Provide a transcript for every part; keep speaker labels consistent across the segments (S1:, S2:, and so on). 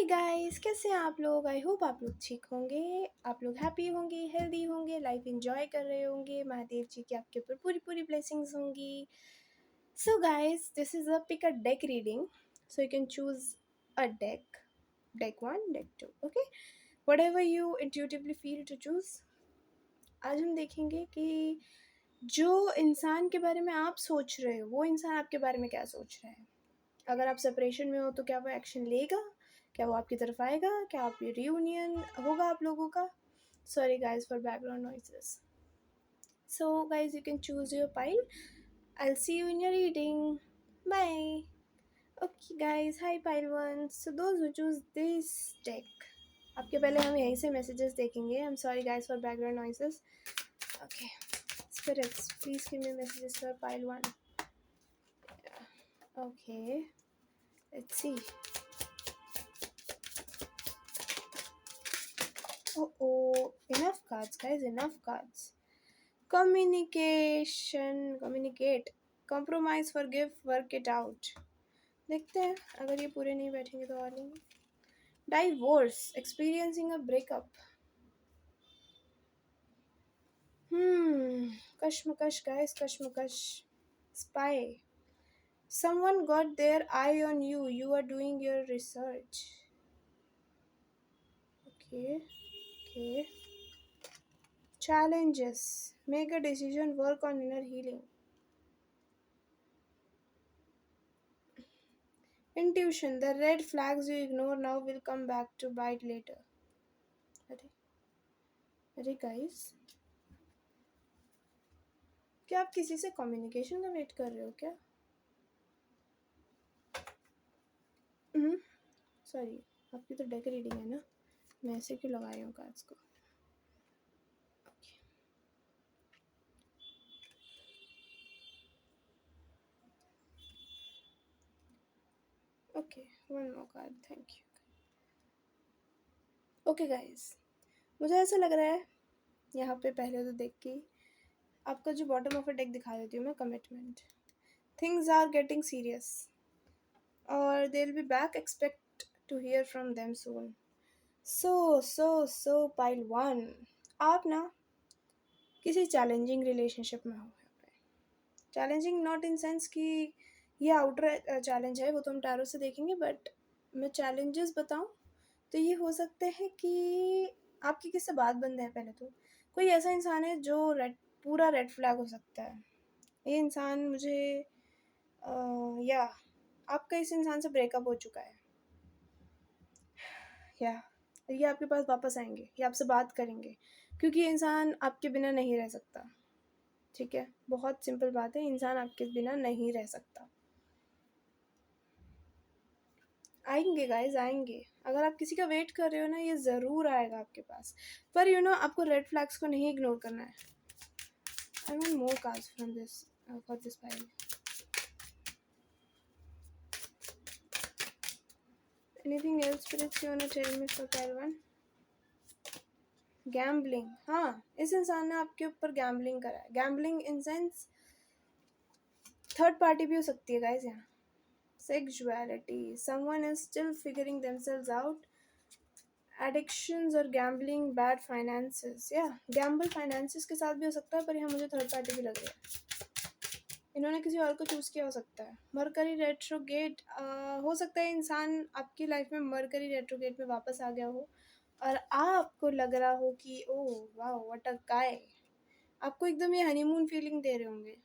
S1: Hey guys, कैसे हैं आप लोग? आई होप आप लोग ठीक होंगे, आप लोग हैप्पी होंगे, हेल्दी होंगे, लाइफ एंजॉय कर रहे होंगे। महादेव जी की आपके ऊपर पूरी पूरी ब्लेसिंग्स होंगी। So guys, this is a pick a deck reading, so you can choose a deck one, deck two, okay, whatever you intuitively feel to choose. आज हम देखेंगे कि जो इंसान के बारे में आप सोच रहे हो वो इंसान आपके बारे में क्या सोच रहा है। अगर आप सेपरेशन में हो तो क्या वो एक्शन लेगा, क्या वो आपकी तरफ आएगा, क्या आप रियूनियन होगा आप लोगों का। Sorry guys for background noises. So guys you can choose your pile. I see you in your reading. Bye. Okay guys, hi pile one. So those who choose this deck, आपके पहले हम यहीं से messages देखेंगे। I am sorry guys for background noises. Okay, spirits, please give me messages for pile one. Okay, let's see. Oh, enough cards, guys, enough cards. Communicate, compromise, forgive, work it out. देखते हैं, अगर ये पूरे नहीं बैठेंगे तो और नहीं। Divorce, experiencing a breakup. कश्मकश, guys, कश्मकश. Spy, someone got their eye on you, you are doing your research. Okay. Challenges, make a decision, work on inner healing. Intuition, the red flags you ignore now will come back to bite later. अरे guys, क्या आप किसी से communication का wait कर रहे हो क्या? सॉरी, आपकी तो डेक रीडिंग है ना, मैं ऐसे क्यों लगा रही हूँ कार्ड्स को। Okay, one more card, thank you. Okay guys, मुझे ऐसा लग रहा है यहाँ पे पहले तो देख के आपका जो बॉटम ऑफ अ डेक दिखा देती हूँ मैं, commitment. Things are getting serious और they will be back, expect to hear from them soon. So pile one, आप ना किसी चैलेंजिंग रिलेशनशिप में हो। यहाँ पे चैलेंजिंग नॉट इन सेंस कि ये आउटर चैलेंज है, वो तो हम टैरो से देखेंगे, बट मैं चैलेंजेस बताऊं तो ये हो सकते हैं कि आपकी किससे बात बंद है। पहले तो कोई ऐसा इंसान है जो पूरा रेड फ्लैग हो सकता है। ये इंसान मुझे या आपका इस इंसान से ब्रेकअप हो चुका है, या ये आपके पास वापस आएंगे, ये आपसे बात करेंगे, क्योंकि ये इंसान आपके बिना नहीं रह सकता। ठीक है, बहुत सिंपल बात है, इंसान आपके बिना नहीं रह सकता। आएंगे गाइज, आएंगे। अगर आप किसी का वेट कर रहे हो ना, ये ज़रूर आएगा आपके पास, पर आपको रेड फ्लैग्स को नहीं इग्नोर करना है। I want more cards from this for this pile. Anything else spirits you want to tell me for pile one? Gambling, हाँ, इस इंसान ने आपके ऊपर गैम्बलिंग करा है। Gambling in sense third party भी हो सकती है गाइज यहाँ। Sexuality, someone is still figuring themselves out. Addictions और गैम्बलिंग, बैड फाइनेंसेस, या गैम्बल फाइनेंसेस के साथ भी हो सकता है, पर यहाँ मुझे थर्ड पार्टी भी लग रही है। इन्होंने किसी और को चूज़ किया हो सकता है। मरकरी रेट्रोगेट, हो सकता है इंसान आपकी लाइफ में मरकरी रेट्रोगेट में वापस आ गया हो और आपको लग रहा हो कि ओह वाह व्हाट अ गाय। आपको एकदम ये हनीमून फीलिंग दे रहे होंगे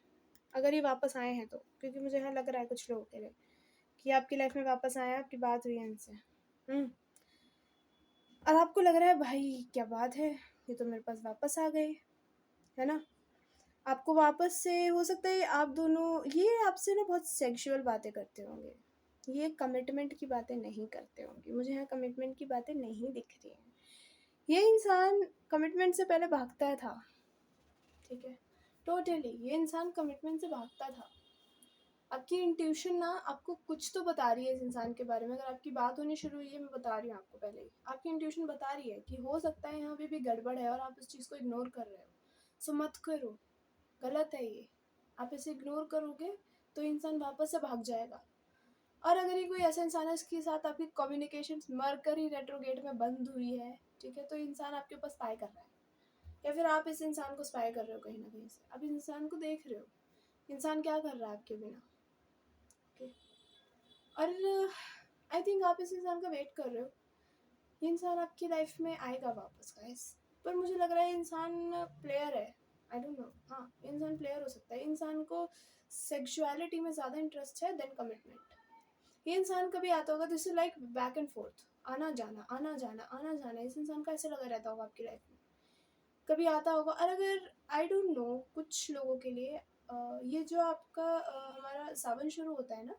S1: अगर ये वापस आए हैं तो, क्योंकि मुझे यहाँ लग रहा है कुछ लोगों के लिए कि आपकी लाइफ में वापस आए हैं, आपकी बात हुई है इनसे। और आपको लग रहा है भाई क्या बात है, ये तो मेरे पास वापस आ गए, है ना। आपको वापस से हो सकता है आप दोनों, ये आपसे ना बहुत सेक्सुअल बातें करते होंगे, ये कमिटमेंट की बातें नहीं करते होंगे। मुझे यहाँ कमिटमेंट की बातें नहीं दिख रही हैं। ये इंसान कमिटमेंट से पहले भागता था, ठीक है, टोटली ये इंसान कमिटमेंट से भागता था। आपकी इंट्यूशन ना आपको कुछ तो बता रही है इस इंसान के बारे में। अगर आपकी बात होनी शुरू हुई है, मैं बता रही हूँ आपको पहले ही, आपकी इंट्यूशन बता रही है कि हो सकता है यहाँ पे भी गड़बड़ है और आप इस चीज़ को इग्नोर कर रहे हो। सो मत करो, गलत है ये। आप इसे इग्नोर करोगे तो इंसान वापस से भाग जाएगा। और अगर ये कोई ऐसा इंसान है जिसके साथ आपकी कम्युनिकेशन मरकरी रेट्रोगेट में बंद हुई है, ठीक है, तो इंसान आपके ऊपर स्पाई कर रहा है, या फिर आप इस इंसान को स्पाई कर रहे हो कहीं ना कहीं से। आप इस इंसान को देख रहे हो इंसान क्या कर रहा है आपके बिना, okay? और आई थिंक आप इस इंसान का वेट कर रहे हो। ये इंसान आपकी लाइफ में आएगा वापस गाइस, पर मुझे लग रहा है इंसान प्लेयर है। आई डोंट नो, हाँ इंसान प्लेयर हो सकता है। इंसान को सेक्सुअलिटी में ज़्यादा इंटरेस्ट है देन कमिटमेंट। ये इंसान कभी आता होगा, this is like back and fourth, आना जाना आना जाना आना जाना, इस इंसान का ऐसे लगा रहता होगा आपकी लाइफ में, कभी आता होगा। और अगर आई डोंट नो कुछ लोगों के लिए ये जो आपका हमारा सावन शुरू होता है ना,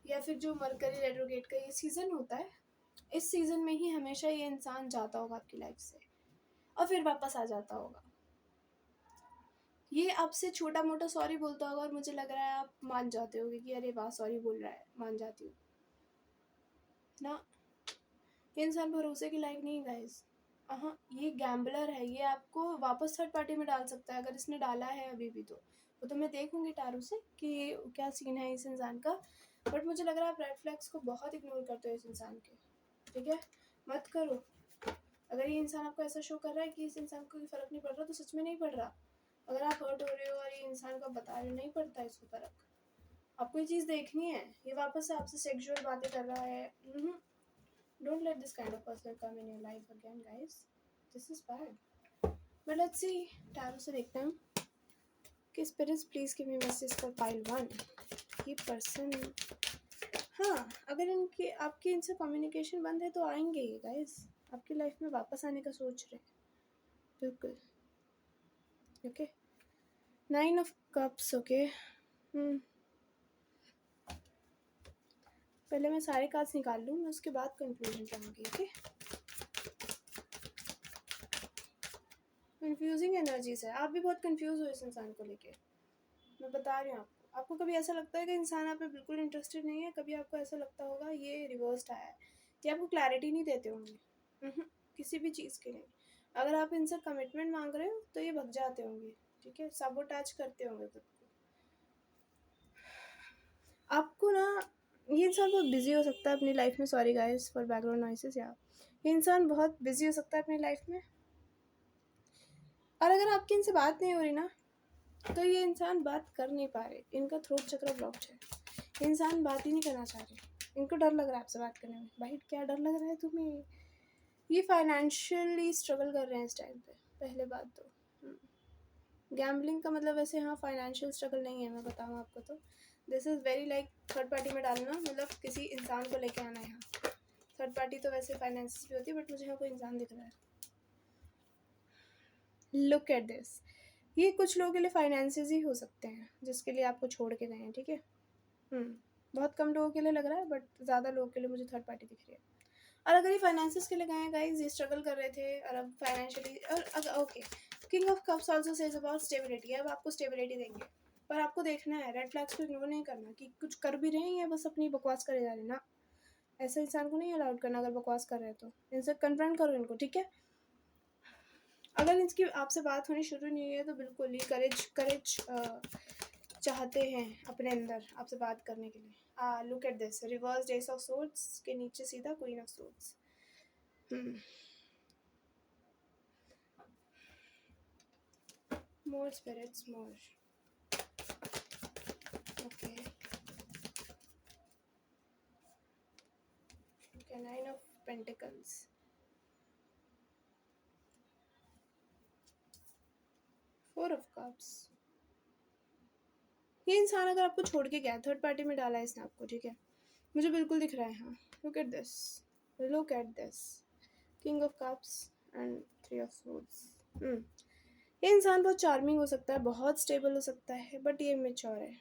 S1: या फिर जो मरकरी रेट्रोगेट का ये सीज़न होता है, इस सीज़न में ही हमेशा ये इंसान जाता होगा आपकी लाइफ से और फिर वापस आ जाता होगा। ये आपसे छोटा मोटा सॉरी बोलता होगा और मुझे लग रहा है आप मान जाते होगे कि अरे वाह सॉरी बोल रहा है, मान जाती हूँ ना। ये इंसान भरोसे की लायक नहीं गाइस। हाँ, ये गैम्बलर है, ये आपको वापस थर्ड पार्टी में डाल सकता है अगर इसने डाला है अभी भी। तो वो तो मैं देखूंगी टारू से कि क्या सीन है इस इंसान का, बट मुझे लग रहा है आप रेड फ्लैग्स को बहुत इग्नोर करते हो इस इंसान के, ठीक है, मत करो। अगर ये इंसान आपको ऐसा शो कर रहा है कि इस इंसान को कोई फ़र्क नहीं पड़ रहा, तो सच में नहीं पड़ रहा। अगर आप हर्ट हो रहे हो और ये इंसान को बता रहे हो नहीं पड़ता इसको फ़र्क, आपको ये चीज़ देखनी है। ये वापस से आपसे सेक्सुअल बातें कर रहा है। Don't let this kind of person come in your life again, guys. This is bad. But let's see. Tarot से देखते हैं कि spirits please give me message for pile 1. ये person, हाँ अगर इनकी आपकी इनसे कम्युनिकेशन बंद है तो आएंगे ये गाइस आपकी लाइफ में, वापस आने का सोच रहे हैं बिल्कुल। Okay, 9 of cups. ओके, पहले मैं सारे कार्ड्स निकाल लूँ, मैं उसके बाद कंक्लूजन करूँगी। ओके, कंफ्यूजिंग एनर्जीज है, आप भी बहुत कंफ्यूज हो इस इंसान को लेके, मैं बता रही हूँ आपको। आपको कभी ऐसा लगता है कि इंसान आप में बिल्कुल इंटरेस्टेड नहीं है, कभी आपको ऐसा लगता होगा ये रिवर्स्ड आया है, ये आपको क्लैरिटी नहीं देते होंगे किसी भी चीज़ के लिए। अगर आप इनसे कमिटमेंट मांग रहे हो तो ये भग जाते होंगे, ठीक है, सबोटाज करते होंगे खुद को। आपको ना ये इंसान बहुत बिजी हो सकता है अपनी लाइफ में, sorry guys for background noises यार, ये इंसान बहुत बिजी हो सकता है अपनी लाइफ में। और अगर आपकी इनसे बात नहीं हो रही ना, तो ये इंसान बात कर नहीं पा रहे, इनका थ्रोट चक्र ब्लॉक्ड है, इंसान बात ही नहीं करना चाह रहे, इनको डर लग रहा है आपसे बात करने में। भाई क्या डर लग रहा है तुम्हें? ये फाइनेंशियली स्ट्रगल कर रहे हैं इस टाइम पे, पहले बात तो। गैम्बलिंग का मतलब वैसे हाँ फाइनेंशियल स्ट्रगल नहीं है, मैं बताऊँ आपको तो this is very like third party में डालना, मतलब किसी इंसान को लेके आना है यहाँ। थर्ड पार्टी तो वैसे फाइनेंस भी होती है, बट मुझे यहाँ कोई इंसान दिख रहा है। लुक एट दिस, ये कुछ लोगों के लिए फाइनेंसेस ही हो सकते हैं जिसके लिए आपको छोड़ के गए हैं, ठीक है। बहुत कम लोगों के लिए लग रहा है, बट ज़्यादा लोगों के लिए मुझे थर्ड पार्टी दिख रही है। और अगर ये फाइनेंसेस के लिए गए हैं गाइस, ये स्ट्रगल कर रहे थे और अब फाइनेंशियली, और अगर okay, king of cups also says about stability, अब आपको स्टेबिलिटी देंगे, पर आपको देखना है रेड फ्लैग्स को इग्नोर नहीं करना कि कुछ कर भी रहे हैं या बस अपनी बकवास करे जा रहे हैं ना। ऐसे इंसान को नहीं अलाउड करना, अगर बकवास कर रहे हैं तो इनसे कन्फ्रंट करो इनको, ठीक है। अगर इनकी आपसे बात होनी शुरू नहीं हुई है तो बिल्कुल ही करेज चाहते हैं अपने अंदर आपसे बात करने के लिए। Look at this, reverse ace of swords के नीचे सीधा queen of swords. More spirits more, okay, 9 of pentacles, 4 of cups. ये इंसान अगर आपको छोड़ के गया, थर्ड पार्टी में डाला है इसने आपको, ठीक है, मुझे बिल्कुल दिख रहा है। हाँ, look at this, look at this, king of cups and 3 of swords. ये इंसान बहुत चार्मिंग हो सकता है, बहुत स्टेबल हो सकता है, बट ये मेच्योर है,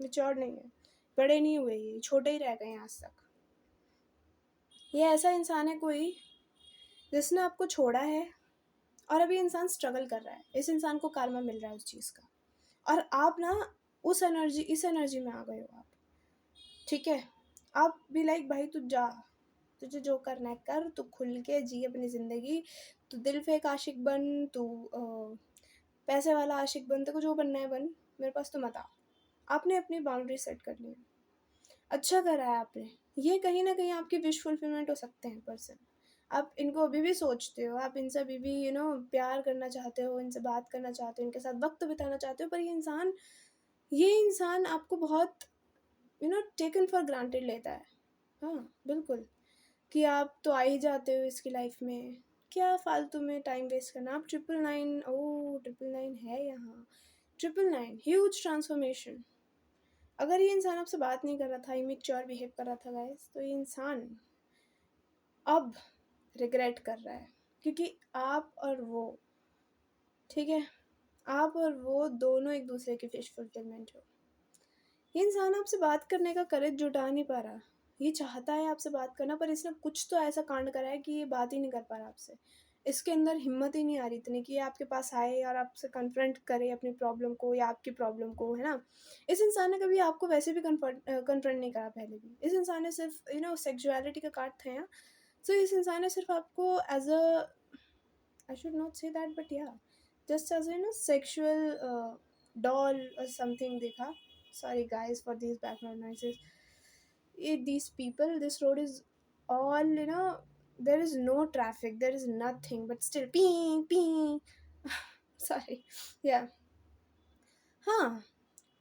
S1: मेच्योर नहीं है, बड़े नहीं हुए, ये छोटे ही रह गए हैं आज तक। ये ऐसा इंसान है कोई जिसने आपको छोड़ा है और अभी इंसान स्ट्रगल कर रहा है, इस इंसान को कर्मा मिल रहा है उस चीज़ का, और आप ना उस एनर्जी, इस एनर्जी में आ गए हो आप, ठीक है। आप भी लाइक भाई तू जा, तुझे जो करना है कर, तू खुल के जी अपनी ज़िंदगी, तू दिल फेंक आशिक बन, तू पैसे वाला आशिक बन, तेरे को जो बनना है बन, मेरे पास तो मत आ। आपने अपनी बाउंड्री सेट कर ली है। अच्छा करा है आपने। ये कहीं ना कहीं आपकी विश फुलफिलमेंट हो सकते हैं पर्सन। आप इनको अभी भी सोचते हो, आप इनसे अभी भी प्यार करना चाहते हो, इनसे बात करना चाहते हो, इनके साथ वक्त बिताना चाहते हो, पर ये इंसान आपको बहुत टेकन फॉर ग्रांटेड लेता है। हाँ, बिल्कुल। कि आप तो आ ही जाते हो इसकी लाइफ में, क्या फालतू में टाइम वेस्ट करना। आप 999, ओ 999 है यहाँ। 999 ह्यूज ट्रांसफॉर्मेशन। अगर ये इंसान आपसे बात नहीं कर रहा था, इमेच्योर बिहेव कर रहा था गाइस, तो ये इंसान अब रिग्रेट कर रहा है, क्योंकि आप और वो, ठीक है, आप और वो दोनों एक दूसरे की विश फुलफिलमेंट हो। ये इंसान आपसे बात करने का करेज जुटा नहीं पा रहा। ये चाहता है आपसे बात करना, पर इसने कुछ तो ऐसा कांड करा है कि ये बात ही नहीं कर पा रहा आपसे। इसके अंदर हिम्मत ही नहीं आ रही इतनी कि ये आपके पास आए और आपसे कन्फ्रंट करे अपनी प्रॉब्लम को या आपकी प्रॉब्लम को, है ना। इस इंसान ने कभी आपको वैसे भी कन्फ्रंट नहीं करा पहले भी। इस इंसान ने सिर्फ सेक्सुअलिटी का कार्ड था यहाँ। सो इस इंसान ने सिर्फ आपको as a, I should not say that, but या जस्ट एज सेक्सुअल डॉल और समथिंग देखा। Sorry guys for these background noises. These people, this road is all, there is no traffic, there is nothing, but still ping ping. Sorry. Yeah. हाँ,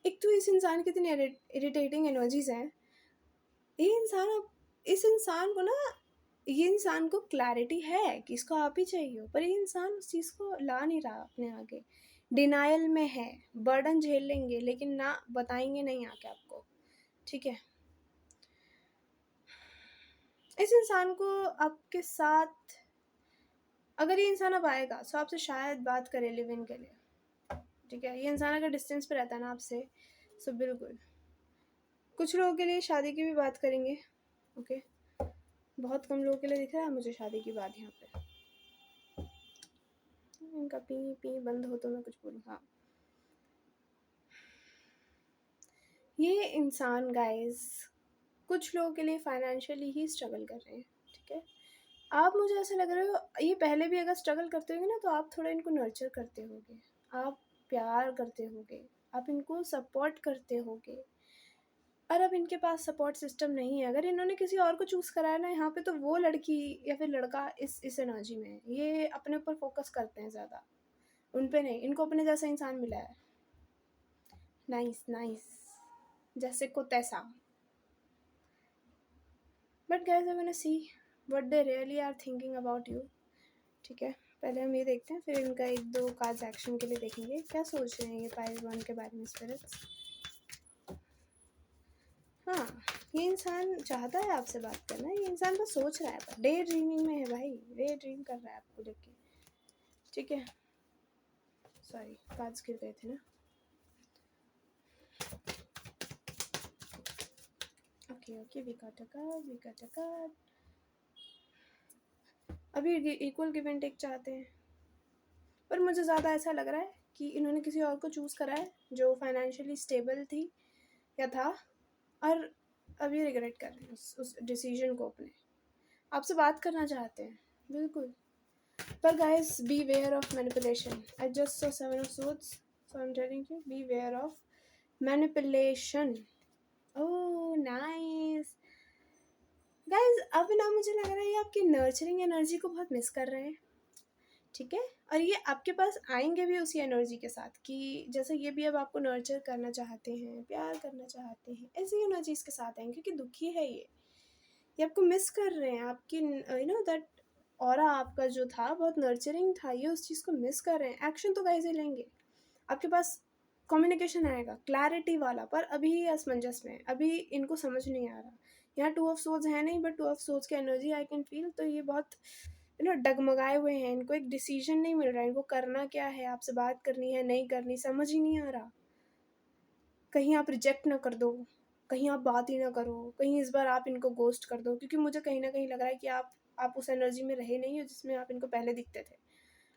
S1: एक तो इस इंसान की इतनी इरिटेटिंग एनर्जीज हैं। ये इंसान अब इस इंसान को ना ये इंसान को क्लैरिटी है कि इसको आप ही चाहिए, पर ये इंसान उस चीज़ को ला नहीं रहा अपने आगे। डिनायल में है, बर्डन झेल लेंगे लेकिन ना बताएंगे नहीं आके आपको, ठीक है। इस इंसान को आपके साथ, अगर ये इंसान अब आएगा तो आपसे शायद बात करे लिव इन के लिए, ठीक है। ये इंसान अगर डिस्टेंस पे रहता है ना आपसे, सो बिल्कुल कुछ लोगों के लिए शादी की भी बात करेंगे, ओके। बहुत कम लोगों के लिए दिख रहा है मुझे शादी की बात यहाँ पे। इनका पी पी बंद हो तो मैं कुछ बोलूँ। हाँ, ये इंसान गाइस कुछ लोगों के लिए फाइनेंशियली ही स्ट्रगल कर रहे हैं, ठीक है। आप, मुझे ऐसा लग रहा है ये पहले भी अगर स्ट्रगल करते होंगे ना, तो आप थोड़ा इनको नर्चर करते होगे, आप प्यार करते होगे, आप इनको सपोर्ट करते होगे। और अब इनके पास सपोर्ट सिस्टम नहीं है। अगर इन्होंने किसी और को चूज़ करा है ना यहाँ पे, तो वो लड़की या फिर लड़का इस एनर्जी में है। ये अपने ऊपर फोकस करते हैं ज़्यादा, उन पे नहीं। इनको अपने जैसा इंसान मिला है, नाइस नाइस, जैसे को तैसा। But guys I want to see what they really are thinking about you, ठीक है। पहले हम ये देखते हैं, फिर इनका एक दो कार्ड्स एक्शन के लिए देखेंगे क्या सोच रहे हैं ये पाइल वन के बारे में स्पिरिट्स। हाँ, ये इंसान चाहता है आपसे बात करना, ये इंसान बस सोच रहा है, पर डे ड्रीमिंग में है भाई, डे ड्रीम कर रहा है आपको लेके, ठीक है। सॉरी, कार्ड्स गिर गए थे ना। Okay okay, we got a card. अभी इक्वल गिव एंड टेक चाहते हैं, पर मुझे ज़्यादा ऐसा लग रहा है कि इन्होंने किसी और को चूज़ करा है जो फाइनेंशियली स्टेबल थी या था, और अभी रिग्रेट कर रहे हैं उस डिसीजन को अपने। आपसे बात करना चाहते हैं, बिल्कुल। पर guys, be aware of manipulation. I just saw 7 of swords, so I'm telling you, be aware of manipulation. Oh nice guys, अब ना मुझे लग रहा है ये आपकी नर्चरिंग एनर्जी को बहुत मिस कर रहे हैं, ठीक है। और ये आपके पास आएंगे भी उसी एनर्जी के साथ, कि जैसे ये भी अब आपको नर्चर करना चाहते हैं, प्यार करना चाहते हैं, ऐसी एनर्जीज के साथ आएंगे, क्योंकि दुखी है ये आपको मिस कर रहे हैं। आपकी दैट ऑरा आपका जो था बहुत नर्चरिंग था, ये उस चीज़ को मिस कर रहे हैं। एक्शन तो कैसे लेंगे, आपके पास कम्युनिकेशन आएगा क्लैरिटी वाला, पर अभी असमंजस में, अभी इनको समझ नहीं आ रहा। यहाँ 2 of swords है नहीं, बट 2 of swords की एनर्जी आई कैन फील। तो ये बहुत डगमगाए हुए हैं, इनको एक डिसीजन नहीं मिल रहा है, इनको करना क्या है, आपसे बात करनी है नहीं करनी, समझ ही नहीं आ रहा। कहीं आप रिजेक्ट ना कर दो, कहीं आप बात ही ना करो, कहीं इस बार आप इनको गोस्ट कर दो, क्योंकि मुझे कहीं ना कहीं लग रहा है कि आप उस एनर्जी में रहे नहीं हो जिसमें आप इनको पहले दिखते थे।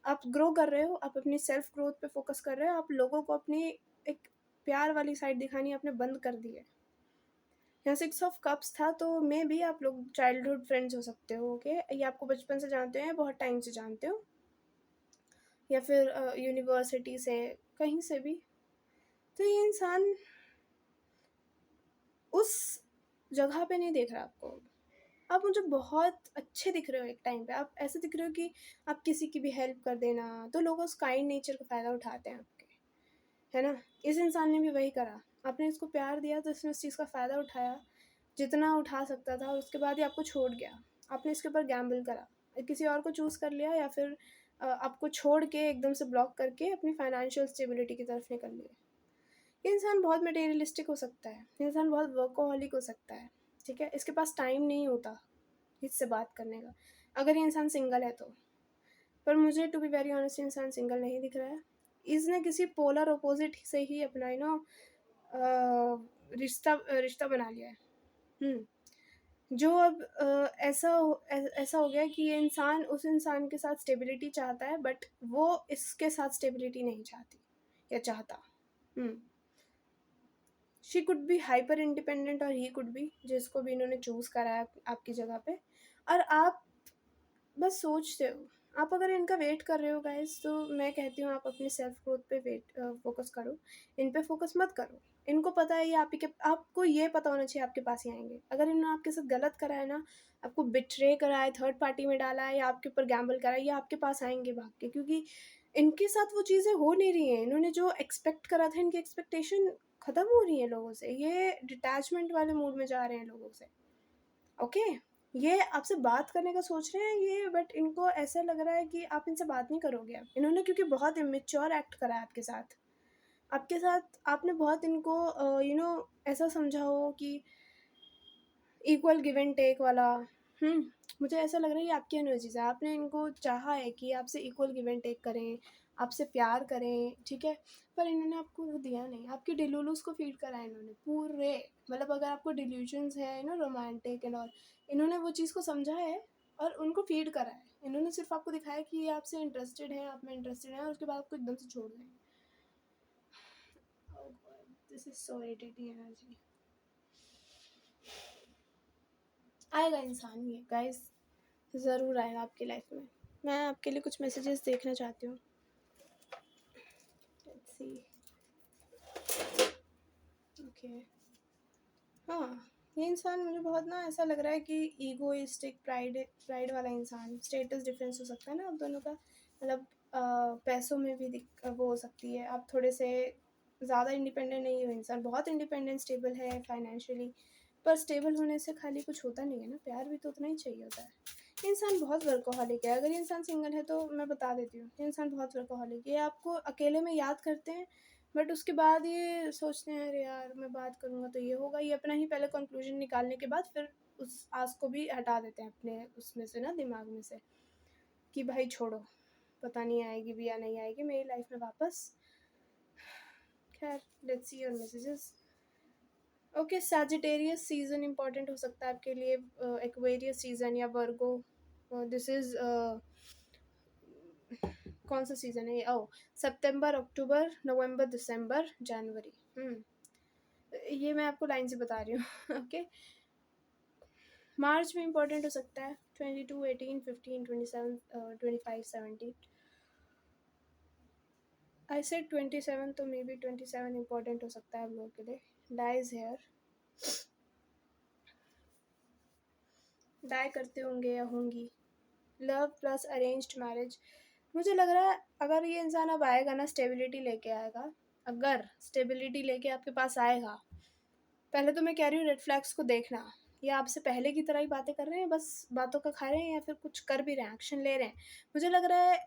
S1: आप ग्रो कर रहे हो, आप अपनी सेल्फ ग्रोथ पे फोकस कर रहे हो, आप लोगों को अपनी एक प्यार वाली साइड दिखानी आपने बंद कर दी है। यहाँ 6 of cups था, तो मे भी आप लोग चाइल्डहुड फ्रेंड्स हो सकते हो, ओके। ये आपको बचपन से जानते हैं, बहुत टाइम से जानते हो, या फिर यूनिवर्सिटी से, कहीं से भी। तो ये इंसान उस जगह पे नहीं देख रहा आपको। आप मुझे बहुत अच्छे दिख रहे हो एक टाइम पे, आप ऐसे दिख रहे हो कि आप किसी की भी हेल्प कर देना, तो लोग उस काइंड नेचर का फ़ायदा उठाते हैं आपके, है ना? इस इंसान ने भी वही करा। आपने इसको प्यार दिया तो इसने उस चीज़ का फ़ायदा उठाया, जितना उठा सकता था, और उसके बाद ही आपको छोड़ गया। आपने इसके ऊपर गैम्बल करा, किसी और को चूज़ कर लिया, या फिर आपको छोड़ के एकदम से ब्लॉक करके अपनी फाइनेंशियल स्टेबिलिटी की तरफ निकल लिए। ये इंसान बहुत मटेरियलिस्टिक हो सकता है, ये इंसान बहुत वर्कोहॉलिक हो सकता है, ठीक है? इसके पास टाइम नहीं होता इससे बात करने का, अगर ये इंसान सिंगल है तो। पर मुझे टू बी वेरी ऑनेस्ट इंसान सिंगल नहीं दिख रहा है। इसने किसी पोलर अपोजिट से ही अपना रिश्ता रिश्ता बना लिया है। जो अब ऐसा हो गया कि ये इंसान उस इंसान के साथ स्टेबिलिटी चाहता है, बट वो इसके साथ स्टेबिलिटी नहीं चाहती या चाहता। She could be hyper independent और ही कुड बी, जिसको भी इन्होंने चूज़ करा है आपकी जगह पे, और आप बस सोचते हो। आप अगर इनका वेट कर रहे हो गाइस, तो मैं कहती हूँ आप अपनी सेल्फ ग्रोथ पे फोकस करो, इन पे फोकस मत करो। इनको पता है ये आपको ये पता होना चाहिए आपके पास ही आएंगे। अगर इन्होंने आपके साथ गलत करा है ना, आपको बिट्रे करा है, थर्ड पार्टी में डाला है, या आपके ऊपर गैम्बल करा है, ये आपके पास आएंगे भाग के, क्योंकि इनके साथ वो चीज़ें हो नहीं रही हैं। इन्होंने जो एक्सपेक्ट करा था, इनकी एक्सपेक्टेशन ख़त्म हो रही है लोगों से, ये डिटैचमेंट वाले मूड में जा रहे हैं लोगों से। ओके, ये आपसे बात करने का सोच रहे हैं ये, बट इनको ऐसा लग रहा है कि आप इनसे बात नहीं करोगे अब। इन्होंने क्योंकि बहुत इमेच्योर एक्ट करा है आपके साथ आपने बहुत इनको ऐसा समझा हो कि इक्वल गिव एंड टेक वाला। मुझे ऐसा लग रहा है ये आपकी एनर्जीज है, आपने इनको चाहा है कि आपसे इक्वल गिव एंड टेक करें, आपसे प्यार करें, ठीक है? पर इन्होंने आपको वो दिया नहीं, आपके डिलूलूस को फीड करा है इन्होंने पूरे। मतलब अगर आपको डिल्यूजन्स है रोमांटिक एंड ऑल, इन्होंने वो चीज़ को समझा है और उनको फीड करा है। इन्होंने सिर्फ आपको दिखाया कि ये आपसे इंटरेस्टेड है, आप में इंटरेस्टेड है, और उसके बाद आपको एकदम से छोड़ देंगे। This is so irritating energy. आएगा इंसान ये गाइस, ज़रूर आएगा आपकी लाइफ में। मैं आपके लिए कुछ मैसेजेस देखना चाहती हूँ। Let's see. ओके, हाँ, ये इंसान मुझे बहुत ना ऐसा लग रहा है कि ईगोइस्टिक, प्राइड प्राइड वाला इंसान। स्टेटस डिफरेंस हो सकता है ना आप दोनों का, मतलब पैसों में भी वो हो सकती है। आप थोड़े से ज़्यादा इंडिपेंडेंट नहीं हो, इंसान बहुत इंडिपेंडेंट स्टेबल है फाइनेंशियली, पर स्टेबल होने से खाली कुछ होता नहीं है ना, प्यार भी तो उतना ही चाहिए होता है। ये इंसान बहुत वर्कोहॉलिक है। अगर ये इंसान सिंगल है तो मैं बता देती हूँ, ये इंसान बहुत वर्कोहॉलिक है। ये आपको अकेले में याद करते हैं, बट उसके बाद ये सोचते हैं अरे यार मैं बात करूँगा तो ये होगा। ये अपना ही पहले कंक्लूजन निकालने के बाद फिर उस आस को भी हटा देते हैं अपने उसमें से ना, दिमाग में से, कि भाई छोड़ो, पता नहीं आएगी भी या नहीं आएगी मेरी लाइफ में वापस। खैर, let's see your messages. Okay, Sagittarius season important हो सकता है आपके लिए, एक्वेरियस सीजन या वर्गो। दिस इज कौन सा सीज़न है ये? ओह, सितंबर, अक्टूबर, नवंबर, दिसंबर, जनवरी। ये मैं आपको लाइन से बता रही हूँ। ओके, मार्च में इंपॉर्टेंट हो सकता है, 22, 18, 15, 27, 25, 17। आई सेड 27, तो मे बी 27 इंपॉर्टेंट हो सकता है आप लोगों के लिए। डाइज हेयर, डाई करते होंगे या होंगी। लव प्लस अरेंज्ड मैरिज, मुझे लग रहा है अगर ये इंसान अब आएगा ना, स्टेबिलिटी लेके आएगा। अगर स्टेबिलिटी लेके आपके पास आएगा, पहले तो मैं कह रही हूँ रेड फ्लैग्स को देखना। ये आपसे पहले की तरह ही बातें कर रहे हैं, बस बातों का खा रहे हैं, या फिर कुछ कर भी रहे हैं, एक्शन ले रहे हैं। मुझे लग रहा है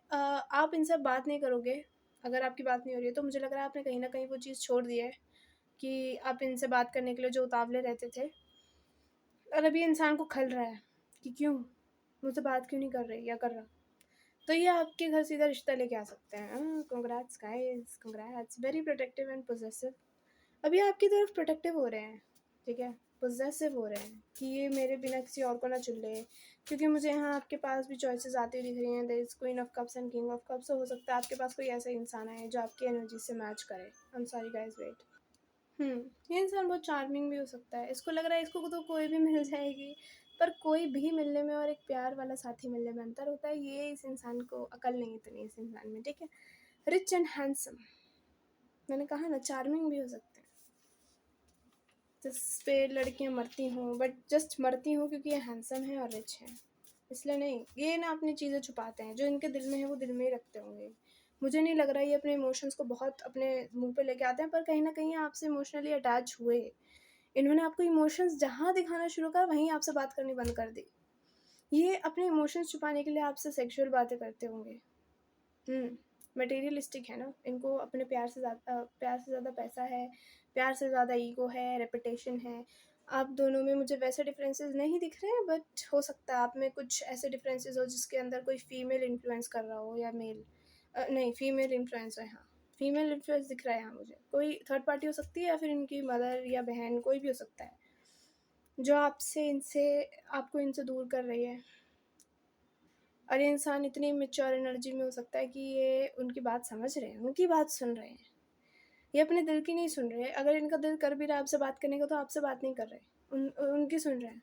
S1: आप इनसे बात नहीं करोगे। अगर आपकी बात नहीं हो रही है तो मुझे लग रहा है आपने कहीं ना कहीं वो चीज़ छोड़ दी है कि आप इनसे बात करने के लिए जो उतावले रहते थे। और अभी इंसान को खल रहा है कि क्यों मुझसे बात क्यों नहीं कर रही या कर रहा, तो ये आपके घर सीधा रिश्ता लेके आ सकते हैं। Congrats guys, congrats. Very protective and possessive, अभी आपकी तरफ प्रोटेक्टिव हो रहे हैं, ठीक है? पोजेसिव हो रहे हैं कि ये मेरे बिना किसी और को ना चुन ले, क्योंकि मुझे यहाँ आपके पास भी चॉइसेस आती हुई दिख रही हैं। There is queen of cups and king of cups. तो हो सकता है आपके पास कोई ऐसा इंसान है जो आपकी एनर्जी से मैच करे। I am sorry guys, wait. ये इंसान बहुत चार्मिंग भी हो सकता है। इसको लग रहा है इसको तो कोई भी मिल जाएगी, पर कोई भी मिलने में और एक प्यार वाला साथी मिलने में अंतर होता है। ये इस इंसान को अकल नहीं इतनी इस इंसान में, ठीक है? रिच एंड हैंडसम, मैंने कहा ना, चार्मिंग भी हो सकते हैं। जिस पे लड़कियां मरती हों, बट जस्ट मरती हों क्योंकि ये हैंडसम है और रिच है, इसलिए नहीं। ये ना अपनी चीज़ें छुपाते हैं, जो इनके दिल में है वो दिल में ही रखते होंगे। मुझे नहीं लग रहा ये अपने इमोशंस को बहुत अपने मुंह पे लेके आते हैं, पर कहीं ना कहीं आपसे इमोशनली अटैच हुए। इन्होंने आपको इमोशंस जहाँ दिखाना शुरू करा वहीं आपसे बात करनी बंद कर दी। ये अपने इमोशंस छुपाने के लिए आपसे सेक्सुअल बातें करते होंगे। मटेरियलिस्टिक है ना, इनको अपने प्यार से ज़्यादा पैसा है, प्यार से ज़्यादा ईगो है, रेपुटेशन है। आप दोनों में मुझे वैसे डिफरेंसेस नहीं दिख रहे हैं, बट हो सकता है आप में कुछ ऐसे डिफरेंसेस हो जिसके अंदर कोई फीमेल इन्फ्लुएंस कर रहा हो या मेल। नहीं, फीमेल इन्फ्लुएंस है, हाँ फीमेल इन्फ्लुएंस दिख रहा है यहाँ मुझे। कोई थर्ड पार्टी हो सकती है या फिर इनकी मदर या बहन, कोई भी हो सकता है जो आपको इनसे दूर कर रही है। और ये इंसान इतनी मेच्योर एनर्जी में हो सकता है कि ये उनकी बात समझ रहे हैं, उनकी बात सुन रहे हैं, ये अपने दिल की नहीं सुन रहे। अगर इनका दिल कर भी रहा है आपसे बात करने का तो आपसे बात नहीं कर रहे, उनकी सुन रहे हैं।